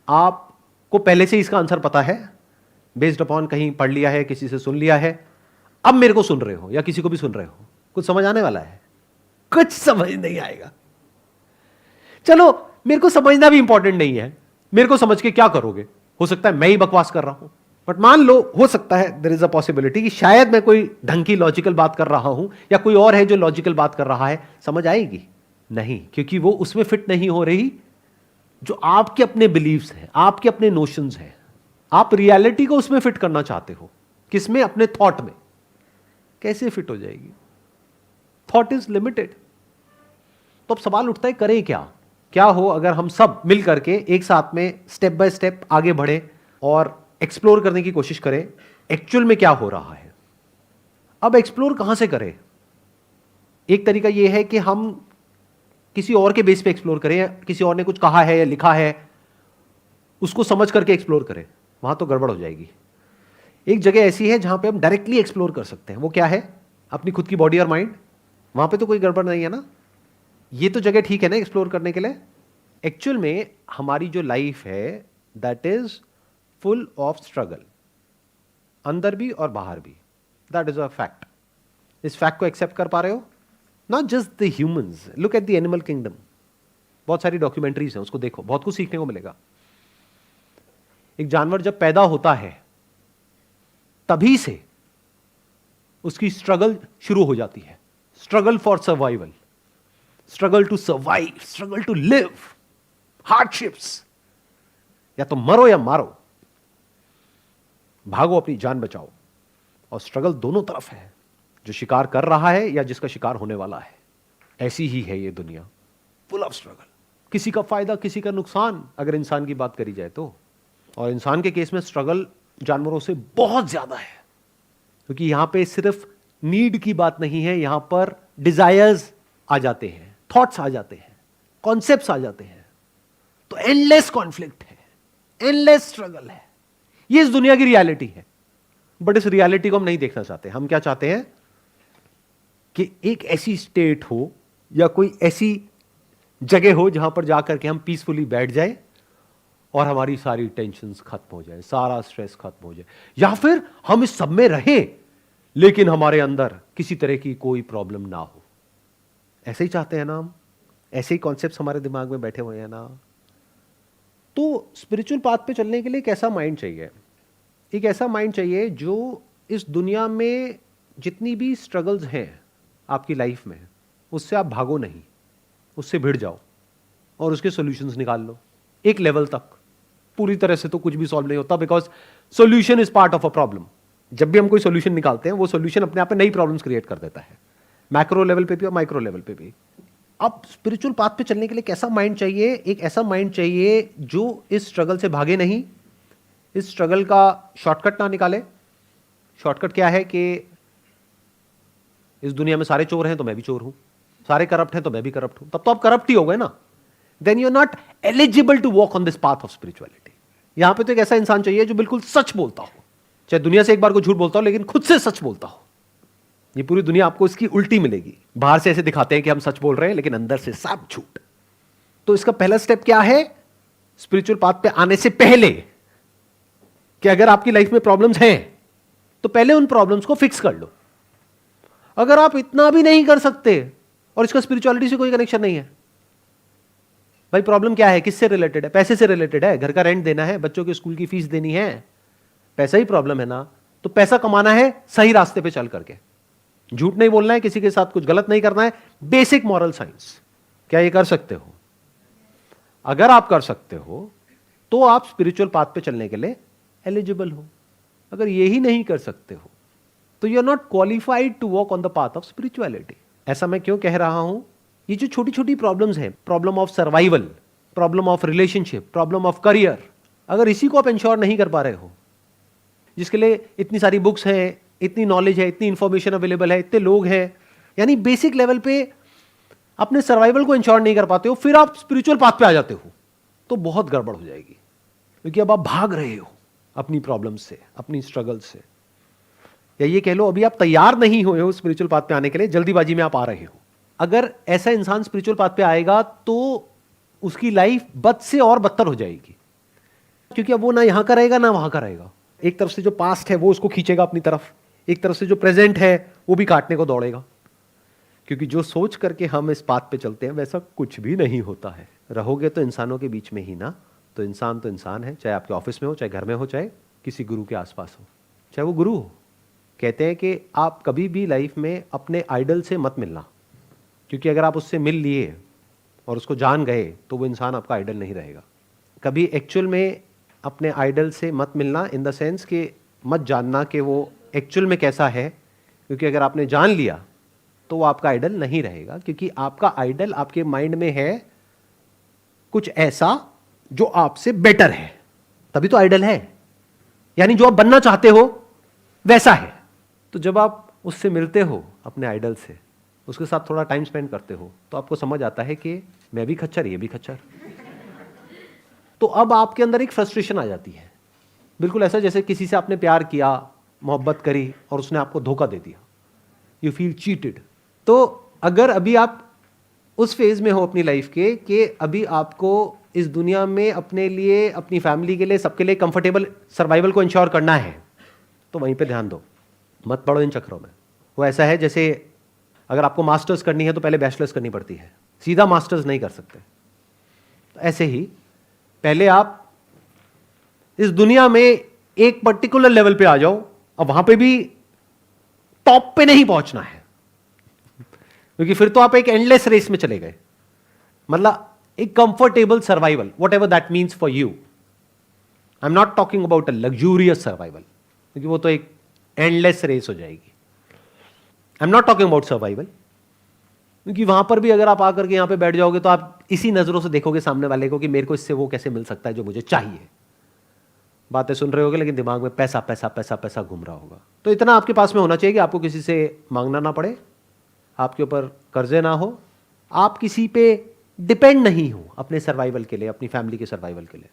आपको पहले से इसका आंसर पता है, बेस्ड अपॉन कहीं पढ़ लिया है, किसी से सुन लिया है, अब मेरे को सुन रहे हो या किसी को भी सुन रहे हो, कुछ समझ आने वाला है? कुछ समझ नहीं आएगा। चलो, मेरे को समझना भी इंपॉर्टेंट नहीं है, मेरे को समझ के क्या करोगे? हो सकता है मैं ही बकवास कर रहा हूं, बट मान लो, हो सकता है देयर इज अ पॉसिबिलिटी कि शायद मैं कोई ढंग की लॉजिकल बात कर रहा हूं या कोई और है जो लॉजिकल बात कर रहा है। समझ आएगी? नहीं, क्योंकि वो उसमें फिट नहीं हो रही जो आपके अपने बिलीव्स हैं, आपके अपने नोशंस हैं। आप रियलिटी को उसमें फिट करना चाहते हो, किसमें? अपने थॉट में। कैसे फिट हो जाएगी? Thought is limited. तो अब सवाल उठता है, करें क्या? क्या हो अगर हम सब मिल करके एक साथ में स्टेप बाय स्टेप आगे बढ़े और एक्सप्लोर करने की कोशिश करें एक्चुअल में क्या हो रहा है। अब एक्सप्लोर कहां से करें? एक तरीका यह है कि हम किसी और के बेस पे एक्सप्लोर करें, किसी और ने कुछ कहा है या लिखा है उसको समझ करके एक्सप्लोर करें, वहां तो गड़बड़ हो जाएगी। एक जगह ऐसी है जहां पे हम डायरेक्टली एक्सप्लोर कर सकते हैं, वो क्या है? अपनी खुद की बॉडी और माइंड। वहां पे तो कोई गड़बड़ नहीं है ना, ये तो जगह ठीक है ना एक्सप्लोर करने के लिए। एक्चुअल में हमारी जो लाइफ है that is full of struggle, अंदर भी और बाहर भी। That is a fact. इस फैक्ट को एक्सेप्ट कर पा रहे हो? Not just the humans, look at the animal kingdom. बहुत सारी डॉक्यूमेंट्रीज हैं, उसको देखो, बहुत कुछ सीखने को मिलेगा। एक जानवर जब पैदा होता है तभी से उसकी स्ट्रगल शुरू हो जाती है। Struggle for survival, struggle to survive, struggle to live, hardships. या तो मरो या मारो, भागो, अपनी जान बचाओ। और स्ट्रगल दोनों तरफ है, जो शिकार कर रहा है या जिसका शिकार होने वाला है। ऐसी ही है ये दुनिया, फुल ऑफ स्ट्रगल। किसी का फायदा, किसी का नुकसान, अगर इंसान की बात करी जाए तो। और इंसान के केस में स्ट्रगल जानवरों से बहुत ज्यादा है, क्योंकि यहां पे सिर्फ नीड की बात नहीं है, यहां पर डिजायर्स आ जाते हैं, थॉट्स आ जाते हैं, कॉन्सेप्ट्स आ जाते हैं। तो एंडलेस कॉन्फ्लिक्ट है, एंडलेस स्ट्रगल है। ये इस दुनिया की रियलिटी है, बट इस रियलिटी को हम नहीं देखना चाहते। हम क्या चाहते हैं कि एक ऐसी स्टेट हो या कोई ऐसी जगह हो जहां पर जाकर के हम पीसफुली बैठ जाए और हमारी सारी टेंशन्स खत्म हो जाए, सारा स्ट्रेस खत्म हो जाए, या फिर हम इस सब में रहें लेकिन हमारे अंदर किसी तरह की कोई प्रॉब्लम ना हो। ऐसे ही चाहते हैं ना हम, ऐसे ही कॉन्सेप्ट्स हमारे दिमाग में बैठे हुए हैं ना। तो स्पिरिचुअल पाथ पे चलने के लिए एक ऐसा माइंड चाहिए, एक ऐसा माइंड चाहिए जो इस दुनिया में जितनी भी स्ट्रगल्स हैं आपकी लाइफ में, उससे आप भागो नहीं, उससे भिड़ जाओ और उसके सॉल्यूशंस निकाल लो एक लेवल तक। पूरी तरह से तो कुछ भी सॉल्व नहीं होता, because solution is part of a problem. जब भी हम कोई सॉल्यूशन निकालते हैं वो सॉल्यूशन अपने आप में नई प्रॉब्लम्स क्रिएट कर देता है, मैक्रो लेवल पे भी और माइक्रो लेवल पे भी। अब स्पिरिचुअल पाथ पे चलने के लिए कैसा माइंड चाहिए? एक ऐसा माइंड चाहिए जो इस स्ट्रगल से भागे नहीं, इस स्ट्रगल का शॉर्टकट ना निकाले। शॉर्टकट क्या है कि इस दुनिया में सारे चोर हैं तो मैं भी चोर हूं, सारे करप्ट हैं तो मैं भी करप्ट हूं, तब तो आप करप्ट ही हो गए ना। Then you are not eligible to walk on this path of spirituality. यहां पे तो एक ऐसा इंसान चाहिए जो बिल्कुल सच बोलता हो, चाहे दुनिया से एक बार को झूठ बोलता हो लेकिन खुद से सच बोलता हो। ये पूरी दुनिया आपको इसकी उल्टी मिलेगी। बाहर से ऐसे दिखाते हैं कि हम सच बोल रहे हैं लेकिन अंदर से सब झूठ। तो इसका पहला स्टेप क्या है स्पिरिचुअल पाथ पे आने से पहले? कि अगर आपकी लाइफ में प्रॉब्लम्स हैं तो पहले उन प्रॉब्लम्स को फिक्स कर लो। अगर आप इतना भी नहीं कर सकते और इसका स्पिरिचुअलिटी से कोई कनेक्शन नहीं है, भाई प्रॉब्लम क्या है, किससे रिलेटेड है? पैसे से रिलेटेड है, घर का रेंट देना है, बच्चों के स्कूल की फीस देनी है, पैसा ही प्रॉब्लम है ना। तो पैसा कमाना है सही रास्ते पे चल करके, झूठ नहीं बोलना है, किसी के साथ कुछ गलत नहीं करना है, बेसिक मॉरल साइंस। क्या ये कर सकते हो? अगर आप कर सकते हो तो आप स्पिरिचुअल पाथ पे चलने के लिए एलिजिबल हो। अगर यही नहीं कर सकते हो तो you are not qualified to walk on the path of spirituality. ऐसा मैं क्यों कह रहा हूं? ये जो छोटी छोटी प्रॉब्लम्स हैं, problem of survival, problem of relationship, problem of career, अगर इसी को आप इंश्योर नहीं कर पा रहे हो, जिसके लिए इतनी सारी बुक्स हैं, इतनी नॉलेज है, इतनी इंफॉर्मेशन अवेलेबल है, इतने लोग हैं, यानी बेसिक लेवल पे अपने सर्वाइवल को इंश्योर नहीं कर पाते हो, फिर आप स्पिरिचुअल पाथ पे आ जाते हो, तो बहुत गड़बड़ हो जाएगी। क्योंकि अब आप भाग रहे हो अपनी प्रॉब्लम से, अपनी स्ट्रगल से, या ये कह लो अभी आप तैयार नहीं हुए हो स्पिरिचुअल पाथ पे आने के लिए, जल्दीबाजी में आप आ रहे हो। अगर ऐसा इंसान स्पिरिचुअल पाथ पे आएगा तो उसकी लाइफ बद से और बदतर हो जाएगी, क्योंकि अब वो ना यहां का रहेगा ना वहां का रहेगा। एक तरफ से जो पास्ट है वो उसको खींचेगा अपनी तरफ, एक तरफ से जो प्रेजेंट है वो भी काटने को दौड़ेगा। क्योंकि जो सोच करके हम इस पाथ पे चलते हैं वैसा कुछ भी नहीं होता है। रहोगे तो इंसानों के बीच में ही ना, तो इंसान है, चाहे आपके ऑफिस में हो, चाहे घर में हो, चाहे किसी गुरु के आसपास हो, चाहे वो गुरु हो। कहते हैं कि आप कभी भी लाइफ में अपने आइडल से मत मिलना, क्योंकि अगर आप उससे मिल लिए और उसको जान गए तो वो इंसान आपका आइडल नहीं रहेगा। कभी एक्चुअल में अपने आइडल से मत मिलना, इन द सेंस कि मत जानना कि वो एक्चुअल में कैसा है, क्योंकि अगर आपने जान लिया तो वो आपका आइडल नहीं रहेगा। क्योंकि आपका आइडल आपके माइंड में है कुछ ऐसा जो आपसे बेटर है, तभी तो आइडल है, यानी जो आप बनना चाहते हो वैसा है। तो जब आप उससे मिलते हो अपने आइडल से, उसके साथ थोड़ा टाइम स्पेंड करते हो, तो आपको समझ आता है कि मैं भी खच्चर, ये भी खच्चर। तो अब आपके अंदर एक फ्रस्ट्रेशन आ जाती है, बिल्कुल ऐसा जैसे किसी से आपने प्यार किया, मोहब्बत करी और उसने आपको धोखा दे दिया, यू फील चीटेड। तो अगर अभी आप उस फेज में हो अपनी लाइफ के कि अभी आपको इस दुनिया में अपने लिए, अपनी फैमिली के लिए, सबके लिए कंफर्टेबल सर्वाइवल को इंश्योर करना है, तो वहीं पे ध्यान दो, मत पड़ो इन चक्रों में। वो ऐसा है जैसे अगर आपको मास्टर्स करनी है तो पहले बैचलर्स करनी पड़ती है, सीधा मास्टर्स नहीं कर सकते। तो ऐसे ही पहले आप इस दुनिया में एक पर्टिकुलर लेवल पे आ जाओ, अब वहां पे भी टॉप पे नहीं पहुंचना है, क्योंकि फिर तो आप एक एंडलेस रेस में चले गए। मतलब एक comfortable survival, what ever that means for you. I am not talking about a luxurious survival, क्योंकि वो तो एक एंडलेस रेस हो जाएगी। I am not talking about survival, क्योंकि वहां पर भी अगर आप आकर के यहां पे बैठ जाओगे तो आप इसी नजरों से देखोगे सामने वाले को कि मेरे को इससे वो कैसे मिल सकता है जो मुझे चाहिए। बातें सुन रहे होगे लेकिन दिमाग में पैसा पैसा पैसा पैसा घूम रहा होगा। तो इतना आपके पास में होना चाहिए कि आपको किसी से मांगना ना पड़े, आपके ऊपर कर्जे ना हो, आप किसी पे डिपेंड नहीं हो अपने सर्वाइवल के लिए, अपनी फैमिली के सर्वाइवल के लिए।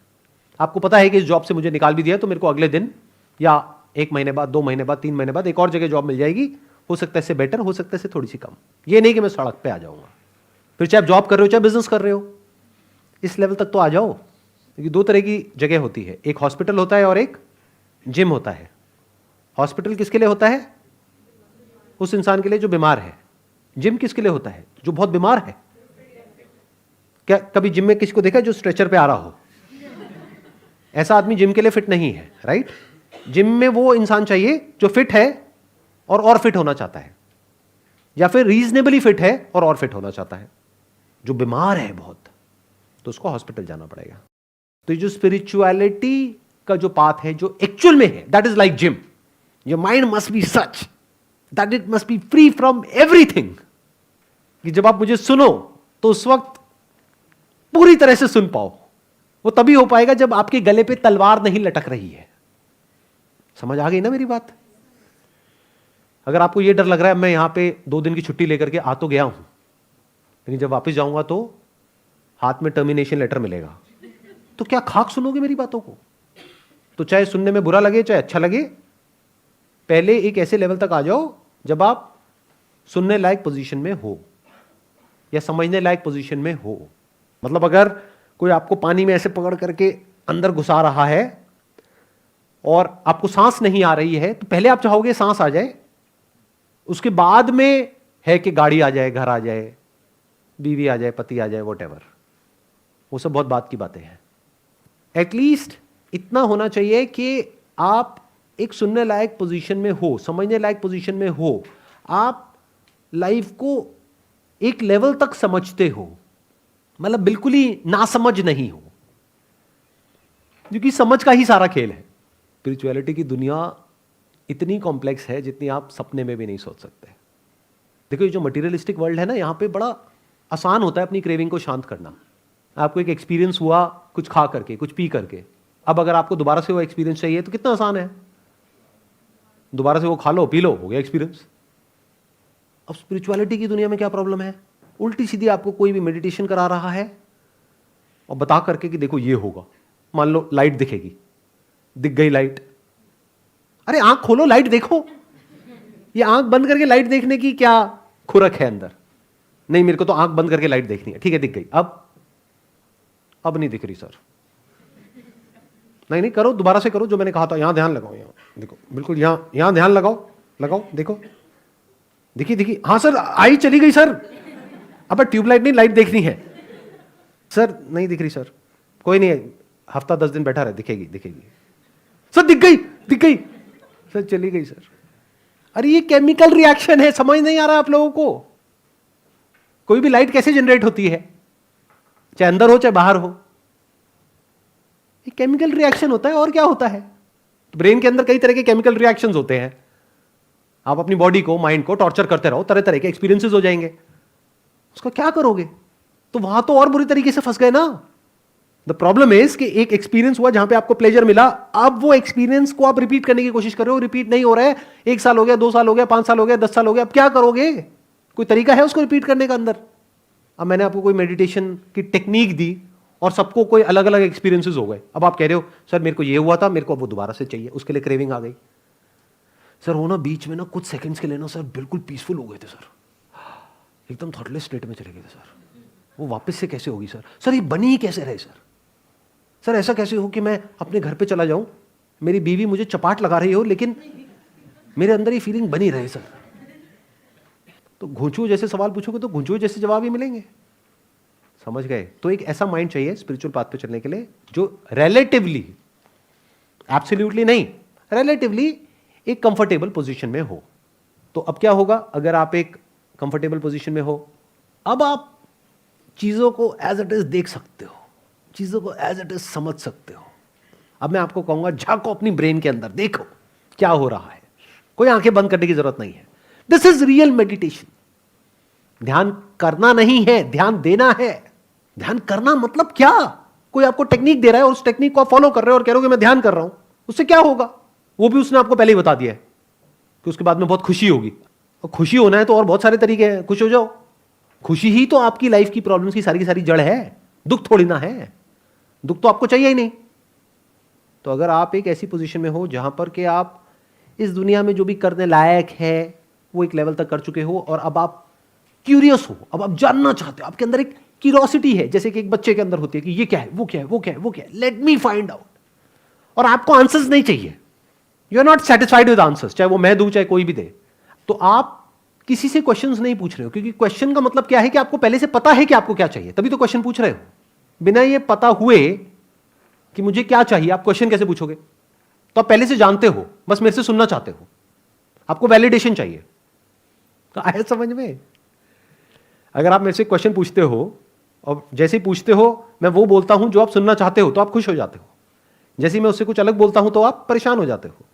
आपको पता है कि इस जॉब से मुझे निकाल भी दिया तो मेरे को अगले दिन या 1 महीने बाद, 2 महीने बाद, 3 महीने बाद एक और जगह जॉब मिल जाएगी, हो सकता है इससे बेटर, हो सकता है इससे थोड़ी सी कम। ये नहीं कि मैं सड़क पे आ जाऊंगा। फिर चाहे आप जॉब कर रहे हो चाहे बिजनेस कर रहे हो, इस लेवल तक तो आ जाओ। क्योंकि 2 तरह की जगह होती है, एक हॉस्पिटल होता है और एक जिम होता है। हॉस्पिटल किसके लिए होता है? उस इंसान के लिए जो बीमार है। जिम किसके लिए होता है? जो बहुत बीमार है। क्या कभी जिम में किसी को देखा है जो स्ट्रेचर पे आ रहा हो? ऐसा आदमी जिम के लिए फिट नहीं है, राइट? जिम में वो इंसान चाहिए जो फिट है और फिट होना चाहता है, या फिर रीजनेबली फिट है और फिट होना चाहता है। जो बीमार है बहुत, तो उसको हॉस्पिटल जाना पड़ेगा। तो जो स्पिरिचुअलिटी का जो पाथ है, जो एक्चुअल में है, that is like gym. Your mind must be such that it must be free from everything. कि जब आप मुझे सुनो तो उस वक्त पूरी तरह से सुन पाओ। वो तभी हो पाएगा जब आपके गले पे तलवार नहीं लटक रही है। समझ आ गई ना मेरी बात? अगर आपको यह डर लग रहा है मैं यहां पे 2 दिन की छुट्टी लेकर के आ तो गया हूं, लेकिन जब वापस जाऊंगा तो हाथ में टर्मिनेशन लेटर मिलेगा, तो क्या खाक सुनोगे मेरी बातों को? तो चाहे सुनने में बुरा लगे चाहे अच्छा लगे, पहले एक ऐसे लेवल तक आ जाओ जब आप सुनने लायक पोजीशन में हो या समझने लायक पोजीशन में हो। मतलब अगर कोई आपको पानी में ऐसे पकड़ करके अंदर घुसा रहा है और आपको सांस नहीं आ रही है, तो पहले आप चाहोगे सांस आ जाए, उसके बाद में है कि गाड़ी आ जाए, घर आ जाए, बीवी आ जाए, पति आ जाए, वॉटेवर, वो सब बहुत बात की बातें हैं। एटलीस्ट इतना होना चाहिए कि आप एक सुनने लायक पोजीशन में हो, समझने लायक पोजीशन में हो, आप लाइफ को एक लेवल तक समझते हो, मतलब बिल्कुल ही नासमझ नहीं हो, क्योंकि समझ का ही सारा खेल है। स्पिरिचुअलिटी की दुनिया इतनी कॉम्प्लेक्स है जितनी आप सपने में भी नहीं सोच सकते। देखो ये जो मटेरियलिस्टिक वर्ल्ड है ना, यहाँ पे बड़ा आसान होता है अपनी क्रेविंग को शांत करना। आपको एक एक्सपीरियंस हुआ कुछ खा करके, कुछ पी करके, अब अगर आपको दोबारा से वो एक्सपीरियंस चाहिए तो कितना आसान है, दोबारा से वो खा लो, पी लो, हो गया एक्सपीरियंस। अब स्पिरिचुअलिटी की दुनिया में क्या प्रॉब्लम है, उल्टी सीधी आपको कोई भी मेडिटेशन करा रहा है और बता करके कि देखो ये होगा, मान लो लाइट दिखेगी, दिख गई लाइट, अरे आंख खोलो, लाइट देखो। ये आंख बंद करके लाइट देखने की क्या खुरक है अंदर? नहीं, मेरे को तो आंख बंद करके लाइट देखनी है, ठीक है दिख गई, अब नहीं दिख रही सर, नहीं करो, दोबारा से करो जो मैंने कहा था, यहां ध्यान लगाओ, यहां देखो, बिल्कुल यहां ध्यान लगाओ, देखो, दिखी, हाँ सर आई चली गई सर, अब ट्यूबलाइट नहीं, लाइट देखनी है सर, नहीं दिख रही सर, कोई नहीं, हफ्ता 10 दिन बैठा रहे, दिखेगी सर, दिख गई सर, चली गई सर। अरे ये केमिकल रिएक्शन है, समझ नहीं आ रहा आप लोगों को। कोई भी लाइट कैसे जनरेट होती है, चाहे अंदर हो चाहे बाहर हो, ये केमिकल रिएक्शन होता है, और क्या होता है। ब्रेन के अंदर कई तरह के केमिकल रिएक्शंस होते हैं, आप अपनी बॉडी को, माइंड को टॉर्चर करते रहो, तरह तरह के एक्सपीरियंसेस हो जाएंगे, उसका क्या करोगे? तो वहां तो और बुरी तरीके से फंस गए ना। द प्रॉब्लम इज कि एक एक्सपीरियंस हुआ जहां पे आपको प्लेजर मिला, अब वो एक्सपीरियंस को आप रिपीट करने की कोशिश कर रहे हो, रिपीट नहीं हो रहा है, 1 साल हो गया, 2 साल हो गया, 5 साल हो गया, 10 साल हो गया, अब क्या करोगे? कोई तरीका है उसको रिपीट करने का अंदर? अब मैंने आपको कोई मेडिटेशन की टेक्निक दी और सबको कोई अलग अलग एक्सपीरियंसेस हो गए, अब आप कह रहे हो सर मेरे को ये हुआ था, मेरे को वो दोबारा से चाहिए, उसके लिए क्रेविंग आ गई। सर वो ना बीच में ना कुछ सेकंड्स के लिए ना सर बिल्कुल पीसफुल हो गए थे सर, एकदम थॉटलेस स्टेट में चले गए थे सर, वो वापस से कैसे होगी सर? सर ये बनी ही कैसे रहे सर? सर ऐसा कैसे हो कि मैं अपने घर पे चला जाऊं, मेरी बीवी मुझे चपाट लगा रही हो, लेकिन मेरे अंदर ये फीलिंग बनी रहे सर? तो घुंचू जैसे सवाल पूछोगे तो घुंचू जैसे जवाब ही मिलेंगे, समझ गए? तो एक ऐसा माइंड चाहिए स्पिरिचुअल पाथ पे चलने के लिए जो रिलेटिवली, एब्सोल्युटली नहीं, रिलेटिवली एक कंफर्टेबल पोजीशन में हो। तो अब क्या होगा, अगर आप एक कंफर्टेबल पोजीशन में हो, अब आप चीजों को एज इट इज देख सकते हो, चीजों को एज इट इज समझ सकते हो। अब मैं आपको कहूंगा झांको अपनी ब्रेन के अंदर, देखो क्या हो रहा है, कोई आंखें बंद करने की जरूरत नहीं है। This is real meditation. ध्यान करना नहीं है, ध्यान देना है। ध्यान करना मतलब क्या? कोई आपको टेक्निक दे रहा है और उस टेक्निक को आप फॉलो कर रहे हो और कह रहे हो कि मैं ध्यान कर रहा हूं, उससे क्या होगा? वो भी उसने आपको पहले ही बता दिया है कि उसके बाद में बहुत खुशी होगी। और खुशी होना है तो और बहुत सारे तरीके हैं, खुश हो जाओ। खुशी ही तो आपकी लाइफ की प्रॉब्लम्स की सारी जड़ है, दुख थोड़ी ना है। दुख तो आपको चाहिए ही नहीं। तो अगर आप एक ऐसी पोजीशन में हो जहां पर कि आप इस दुनिया में जो भी करने लायक है वो एक लेवल तक कर चुके हो और अब आप क्यूरियस हो, अब आप जानना चाहते हो, आपके अंदर एक क्यूरियोसिटी है, जैसे कि एक बच्चे के अंदर होती है कि ये क्या है, वो क्या है, वो क्या है, वो क्या है, लेट मी फाइंड आउट। और आपको आंसर्स नहीं चाहिए, you are not satisfied with answers, चाहे वो मैं दूं चाहे कोई भी दे। तो आप किसी से क्वेश्चंस नहीं पूछ रहे हो, क्योंकि क्वेश्चन का मतलब क्या है कि आपको पहले से पता है कि आपको क्या चाहिए, तभी तो क्वेश्चन पूछ रहे हो। बिना ये पता हुए कि मुझे क्या चाहिए, आप क्वेश्चन कैसे पूछोगे? तो आप पहले से जानते हो, बस मेरे से सुनना चाहते हो, आपको वैलिडेशन चाहिए। तो आया समझ में? अगर आप मेरे से क्वेश्चन पूछते हो और जैसे ही पूछते हो मैं वो बोलता हूं जो आप सुनना चाहते हो, तो आप खुश हो जाते हो। जैसे ही मैं उससे कुछ अलग बोलता हूं तो आप परेशान हो जाते हो।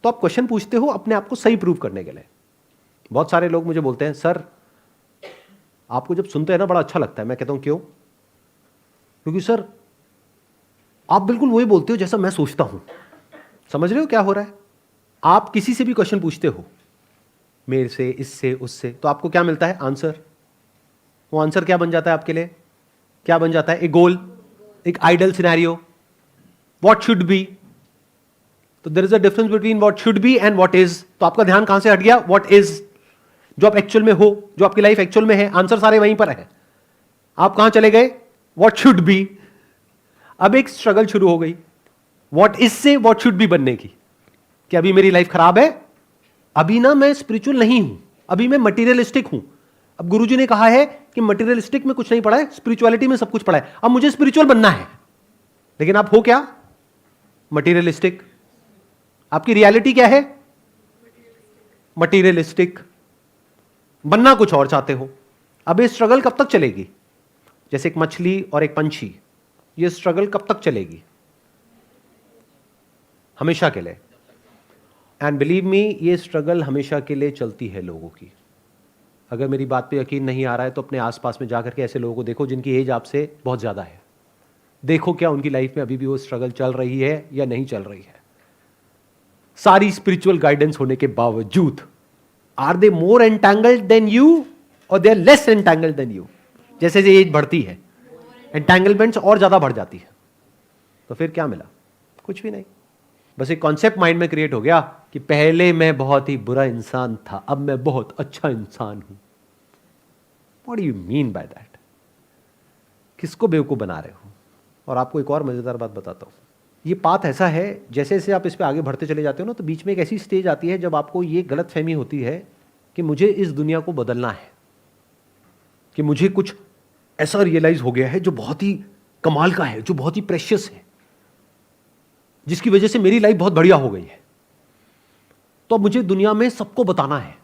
तो आप क्वेश्चन पूछते हो अपने आप को सही प्रूव करने के लिए। बहुत सारे लोग मुझे बोलते हैं सर आपको जब सुनते हैं ना बड़ा अच्छा लगता है। मैं कहता हूं क्यों? क्योंकि सर आप बिल्कुल वही बोलते हो जैसा मैं सोचता हूं। समझ रहे हो क्या हो रहा है? आप किसी से भी क्वेश्चन पूछते हो, मेरे से, इससे, उससे, तो आपको क्या मिलता है? आंसर। वो आंसर क्या बन जाता है आपके लिए? क्या बन जाता है? एक गोल, एक ideal scenario, what should be. तो there is a difference between what should be and what is. तो आपका ध्यान कहां से हट गया? व्हाट इज, जो आप एक्चुअल में हो, जो आपकी लाइफ एक्चुअल में है। आंसर सारे वहीं पर है। आप कहां चले गए? What should B. अब एक स्ट्रगल शुरू हो गई व्हाट इज से व्हाट शुड बी बनने की। कि अभी मेरी लाइफ खराब है, अभी ना मैं स्पिरिचुअल नहीं हूं, अभी मैं मटीरियलिस्टिक हूं। अब गुरुजी ने कहा है कि मटीरियलिस्टिक में कुछ नहीं पढ़ा है, स्पिरिचुअलिटी में सब कुछ पढ़ा है। अब मुझे स्पिरिचुअल बनना है, लेकिन आप हो क्या? मटीरियलिस्टिक। आपकी रियलिटी क्या है? मटीरियलिस्टिक। बनना कुछ और चाहते हो। अब ये स्ट्रगल कब तक चलेगी? जैसे एक मछली और एक पंछी, ये स्ट्रगल कब तक चलेगी? हमेशा के लिए। एंड बिलीव मी, ये स्ट्रगल हमेशा के लिए चलती है लोगों की। अगर मेरी बात पे यकीन नहीं आ रहा है तो अपने आसपास में जाकर के ऐसे लोगों को देखो जिनकी एज आपसे बहुत ज्यादा है। देखो क्या उनकी लाइफ में अभी भी वो स्ट्रगल चल रही है या नहीं चल रही है। सारी स्पिरिचुअल गाइडेंस होने के बावजूद are they more entangled than you और they are less entangled than you? जैसे जैसे एज बढ़ती है एंटैंगलमेंट्स और ज्यादा बढ़ जाती है। तो फिर क्या मिला? कुछ भी नहीं। बस एक कॉन्सेप्ट माइंड में क्रिएट हो गया कि पहले मैं बहुत ही बुरा इंसान था, अब मैं बहुत अच्छा इंसान हूं। What do you mean by that? किसको बेवकूफ बना रहे हो? और आपको एक और मजेदार बात बताता हूं। ये पाथ ऐसा है, जैसे जैसे आप इस पे आगे बढ़ते चले जाते हो ना, तो बीच में एक ऐसी स्टेज आती है जब आपको ये गलत फहमी होती है कि मुझे इस दुनिया को बदलना है, कि मुझे कुछ ऐसा रियलाइज हो गया है जो बहुत ही कमाल का है, जो बहुत ही प्रेशियस है, जिसकी वजह से मेरी लाइफ बहुत बढ़िया हो गई है। तो अब मुझे दुनिया में सबको बताना है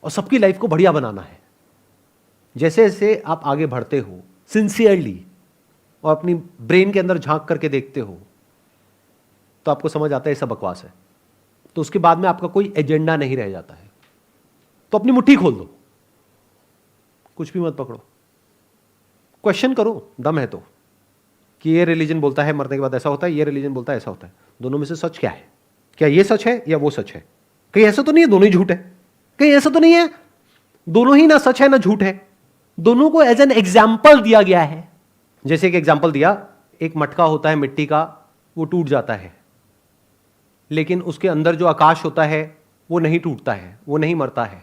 और सबकी लाइफ को बढ़िया बनाना है। जैसे जैसे आप आगे बढ़ते हो सिंसियरली और अपनी ब्रेन के अंदर झांक करके देखते हो, तो आपको समझ आता है सब बकवास है। तो उसके बाद में आपका कोई एजेंडा नहीं रह जाता है। तो अपनी मुट्ठी खोल दो, कुछ भी मत पकड़ो, क्वेश्चन करो, दम है तो, कि ये रिलीजन बोलता है मरने के बाद ऐसा होता है, ये रिलीजन बोलता है ऐसा होता है। दोनों में से सच क्या है? क्या ये सच है या वो सच है? कहीं ऐसा तो नहीं है दोनों ही झूठ है? कहीं ऐसा तो नहीं है दोनों ही ना सच है ना झूठ है? दोनों को एज एन एग्जाम्पल दिया गया है। जैसे एक एग्जाम्पल दिया, एक मटका होता है मिट्टी का, वो टूट जाता है, लेकिन उसके अंदर जो आकाश होता है वो नहीं टूटता है, वो नहीं मरता है।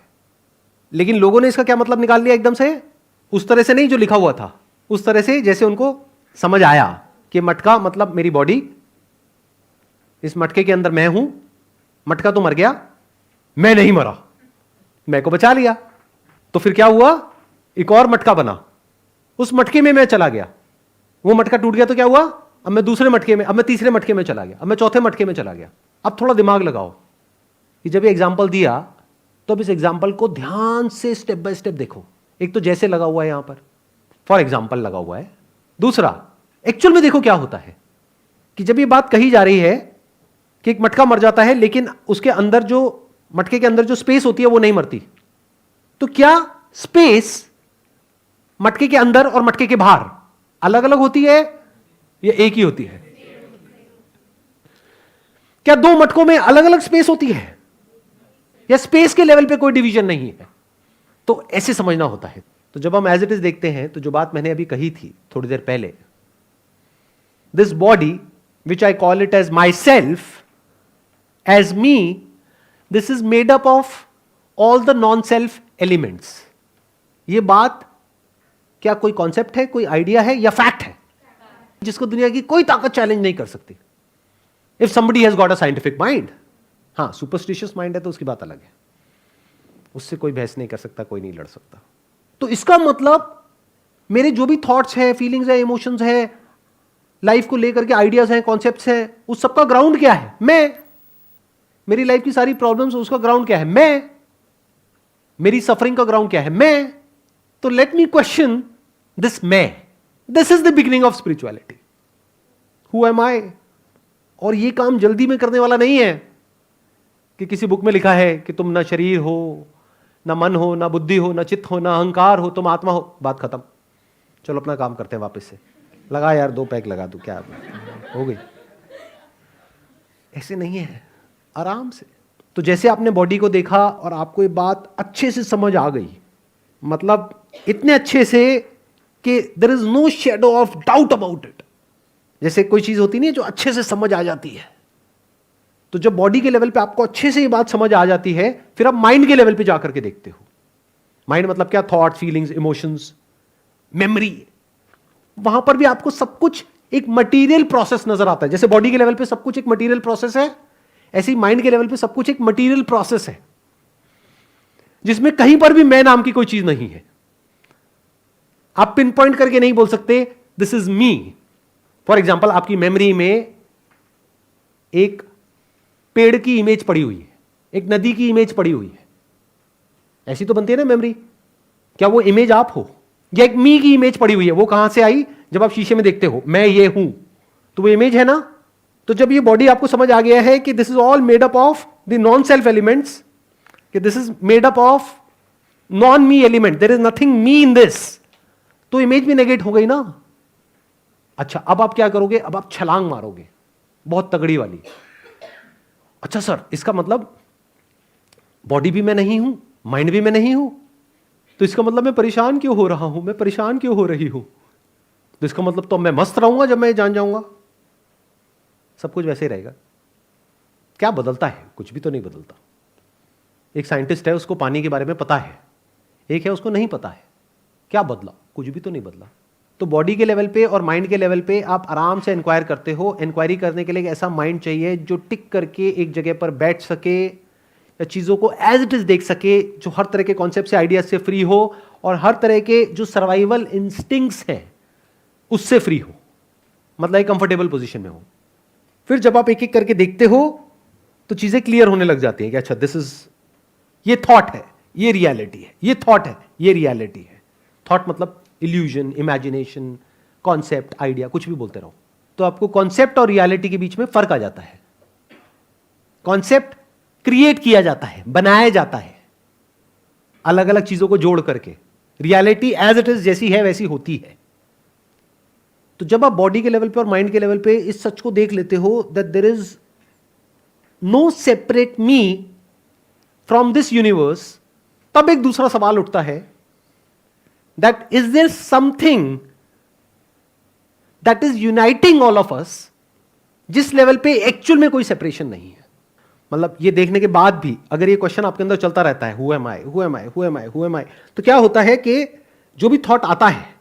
लेकिन लोगों ने इसका क्या मतलब निकाल लिया एकदम से, उस तरह से नहीं जो लिखा हुआ था, उस तरह से जैसे उनको समझ आया कि मटका मतलब मेरी बॉडी, इस मटके के अंदर मैं हूं, मटका तो मर गया, मैं नहीं मरा, मैं को बचा लिया। तो फिर क्या हुआ? एक और मटका बना, उस मटके में मैं चला गया, वो मटका टूट गया तो क्या हुआ? अब मैं दूसरे मटके में, अब मैं तीसरे मटके में चला गया, अब मैं चौथे मटके में चला गया। अब थोड़ा दिमाग लगाओ कि जब ये एग्जाम्पल दिया तो अब इस एग्जाम्पल को ध्यान से स्टेप बाय स्टेप देखो। एक तो जैसे लगा हुआ है यहां पर, फॉर एग्जाम्पल लगा हुआ है। दूसरा, एक्चुअल में देखो क्या होता है कि जब ये बात कही जा रही है कि एक मटका मर जाता है, लेकिन उसके अंदर जो, मटके के अंदर जो स्पेस होती है वो नहीं मरती, तो क्या स्पेस मटके के अंदर और मटके के बाहर अलग अलग होती है या एक ही होती है? क्या दो मटकों में अलग अलग स्पेस होती है या स्पेस के लेवल पे कोई डिवीजन नहीं है? तो ऐसे समझना होता है। तो जब हम एज इट इज देखते हैं, तो जो बात मैंने अभी कही थी थोड़ी देर पहले, this body which I call it as my self, as me, this is made up of all the non self elements. ये बात क्या कोई कॉन्सेप्ट है, कोई आइडिया है या फैक्ट है, जिसको दुनिया की कोई ताकत चैलेंज नहीं कर सकती? If somebody has got a scientific mind, हाँ सुपरस्टिशियस माइंड है तो उसकी बात अलग है, उससे कोई बहस नहीं कर सकता, कोई नहीं लड़ सकता। तो इसका मतलब मेरे जो भी थॉट्स हैं, फीलिंग्स हैं, इमोशंस हैं, लाइफ को लेकर के आइडियाज हैं, कॉन्सेप्ट्स हैं, उस सबका ग्राउंड क्या है? मैं। मेरी लाइफ की सारी प्रॉब्लम्स, उसका ग्राउंड क्या है? मैं। मेरी सफरिंग का ग्राउंड क्या है? मैं। तो लेट मी क्वेश्चन दिस मैं। This is the beginning of spirituality. Who am I? और ये काम जल्दी में करने वाला नहीं है कि किसी बुक में लिखा है कि तुम ना शरीर हो, ना मन हो, ना बुद्धि हो, ना चित्त हो, ना अहंकार हो, तुम आत्मा हो, बात खत्म, चलो अपना काम करते हैं वापस से। लगा यार, 2 पैक लगा दूं, क्या हो गई? ऐसे नहीं है, आराम से। तो जैसे आपने बॉडी को देखा और आपको ये बात अच्छे से समझ आ गई, मतलब इतने अच्छे से कि there is no shadow of doubt about it. जैसे कोई चीज होती नहीं है जो अच्छे से समझ आ जाती है, तो जब बॉडी के लेवल पे आपको अच्छे से ये बात समझ आ जाती है, फिर आप माइंड के लेवल पे जाकर के देखते हो। माइंड मतलब क्या? Thought, feelings, emotions, memory. वहां पर भी आपको सब कुछ एक मटेरियल प्रोसेस नजर आता है। जैसे बॉडी के लेवल पे सब कुछ एक मटेरियल प्रोसेस है, ऐसे ही माइंड के लेवल पे सब कुछ एक मटेरियल प्रोसेस है। जिसमें कहीं पर भी मैं नाम की कोई चीज नहीं है। आप पिन पॉइंट करके नहीं बोल सकते this is me. For example, आपकी मेमोरी में एक पेड़ की इमेज पड़ी हुई है, एक नदी की इमेज पड़ी हुई है, ऐसी तो बनती है ना मेमोरी। क्या वो इमेज आप हो? या एक मी की इमेज पड़ी हुई है, वो कहां से आई? जब आप शीशे में देखते हो मैं ये हूं, तो वो इमेज है ना। तो जब ये बॉडी आपको समझ आ गया है कि this is all made up of the non self elements, कि this is made up of non me element, there is nothing me in this, तो इमेज भी नेगेट हो गई ना। अच्छा, अब आप क्या करोगे? अब आप छलांग मारोगे, बहुत तगड़ी वाली। अच्छा सर, इसका मतलब बॉडी भी मैं नहीं हूं, माइंड भी मैं नहीं हूं, तो इसका मतलब मैं परेशान क्यों हो रहा हूं, मैं परेशान क्यों हो रही हूं? तो इसका मतलब तो मैं मस्त रहूंगा जब मैं जान जाऊंगा। सब कुछ वैसे ही रहेगा। क्या बदलता है? कुछ भी तो नहीं बदलता। एक साइंटिस्ट है, उसको पानी के बारे में पता है, एक है उसको नहीं पता है। क्या बदला? कुछ भी तो नहीं बदला। तो बॉडी के लेवल पे और माइंड के लेवल पे आप आराम से इंक्वायर करते हो। इंक्वायरी करने के लिए एक ऐसा माइंड चाहिए जो टिक करके एक जगह पर बैठ सके, या चीज़ों को एज इट इज देख सके, जो हर तरह के कॉन्सेप्ट से, आइडियाज से फ्री हो, और हर तरह के जो सर्वाइवल इंस्टिंक्ट्स हैं उससे फ्री हो, मतलब एक कंफर्टेबल पोजीशन में हो। फिर जब आप एक एक करके देखते हो तो चीजें क्लियर होने लग जाती हैं कि अच्छा दिस इज, ये थॉट है, ये रियलिटी है, ये थॉट है, ये रियलिटी है। थॉट मतलब इल्यूजन, इमेजिनेशन, कॉन्सेप्ट, आइडिया, कुछ भी बोलते रहो। तो आपको कॉन्सेप्ट और रियलिटी के बीच में फर्क आ जाता है। कॉन्सेप्ट क्रिएट किया जाता है, बनाया जाता है अलग अलग चीजों को जोड़ करके। रियलिटी एज इट इज जैसी है वैसी होती है। तो जब आप बॉडी के लेवल पे और माइंड के लेवल पे इस सच को देख लेते हो that there is no separate me from this universe, तब एक दूसरा सवाल उठता है that is there something that is uniting all of us, जिस लेवल पे एक्चुअल में कोई सेपरेशन नहीं है। मतलब ये देखने के बाद भी अगर ये क्वेश्चन आपके अंदर चलता रहता है, who am I, who am I, who am I, who am I, तो क्या होता है कि जो भी थॉट आता है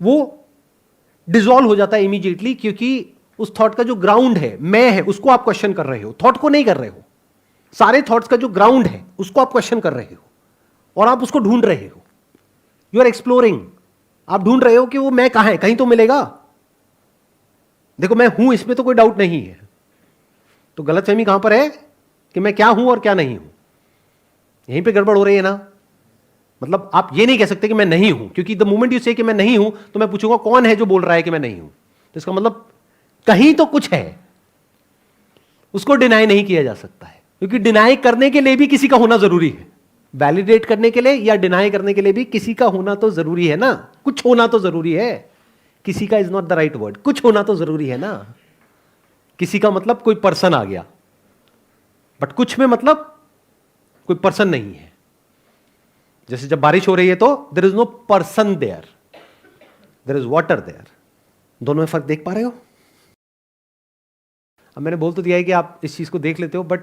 वो डिसॉल्व हो जाता है इमीडिएटली, क्योंकि उस थॉट का जो ग्राउंड है, मैं है, उसको आप क्वेश्चन कर रहे हो, थॉट को नहीं कर रहे हो। सारे थॉट्स का जो ग्राउंड है उसको आप क्वेश्चन कर रहे हो और आप उसको ढूंढ रहे हो। यू आर एक्सप्लोरिंग, आप ढूंढ रहे हो कि वो मैं कहां है, कहीं तो मिलेगा। देखो मैं हूं, इसमें तो कोई डाउट नहीं है। तो गलतफहमी कहां पर है कि मैं क्या हूं और क्या नहीं हूं, यहीं पे गड़बड़ हो रही है ना। मतलब आप ये नहीं कह सकते कि मैं नहीं हूं, क्योंकि द मोमेंट यू से कि मैं नहीं हूं तो मैं पूछूंगा कौन है जो बोल रहा है कि मैं नहीं हूं, तो इसका मतलब कहीं तो कुछ है, उसको डिनाई नहीं किया जा सकता है। क्योंकि डिनाई करने के लिए भी किसी का होना जरूरी है, वैलिडेट करने के लिए या डिनाई करने के लिए भी किसी का होना तो जरूरी है ना, कुछ होना तो जरूरी है। किसी का is not the right word, कुछ होना तो जरूरी है ना। किसी का मतलब कोई पर्सन आ गया, बट कुछ में मतलब कोई पर्सन नहीं है। जैसे जब बारिश हो रही है तो there is no person there, there is water there. दोनों में फर्क देख पा रहे हो? अब मैंने बोल तो दिया है कि आप इस चीज को देख लेते हो, but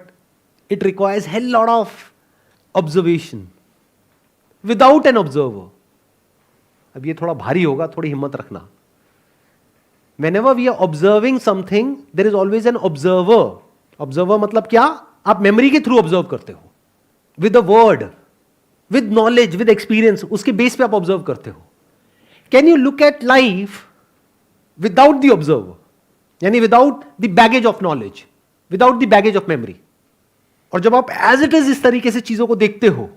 it requires hell lot of observation without an observer. अब ये थोड़ा भारी होगा, थोड़ी हिम्मत रखना। Whenever we are observing something, there is always an observer. Observer मतलब क्या? आप मेमोरी के थ्रू ऑब्जर्व करते हो, with a word, with knowledge, with experience, उसके बेस पे आप ऑब्जर्व करते हो। Can you look at life without the observer, यानी without the baggage of knowledge, without the baggage of memory? और जब आप एज इट इज इस तरीके से चीजों को देखते हो,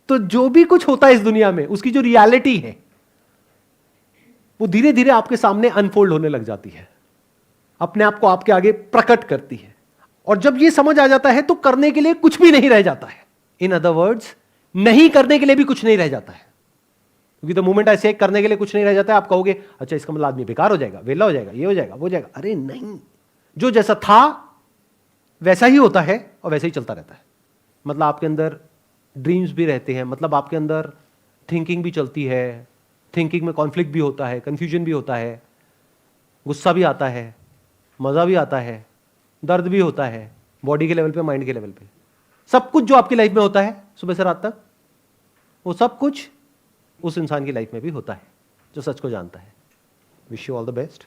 तो जो भी कुछ होता है इस दुनिया में, उसकी जो रियलिटी है वो धीरे धीरे आपके सामने अनफोल्ड होने लग जाती है, अपने आप को आपके आगे प्रकट करती है। और जब ये समझ आ जाता है तो करने के लिए कुछ भी नहीं रह जाता है। इन अदर वर्ड्स, नहीं करने के लिए भी कुछ नहीं रह जाता है। क्योंकि द मोमेंट ऐसे करने के लिए कुछ नहीं रह जाता है, आप कहोगे अच्छा इसका मतलब आदमी बेकार हो जाएगा, वेला हो जाएगा, ये हो जाएगा, वो हो जाएगा। अरे नहीं, जो जैसा था वैसा ही होता है और वैसे ही चलता रहता है। मतलब आपके अंदर ड्रीम्स भी रहते हैं, मतलब आपके अंदर थिंकिंग भी चलती है, थिंकिंग में कॉन्फ्लिक्ट भी होता है, कंफ्यूजन भी होता है, गुस्सा भी आता है, मज़ा भी आता है, दर्द भी होता है, बॉडी के लेवल पे, माइंड के लेवल पे। सब कुछ जो आपकी लाइफ में होता है सुबह से रात तक, वो सब कुछ उस इंसान की लाइफ में भी होता है जो सच को जानता है। Wish you all the best.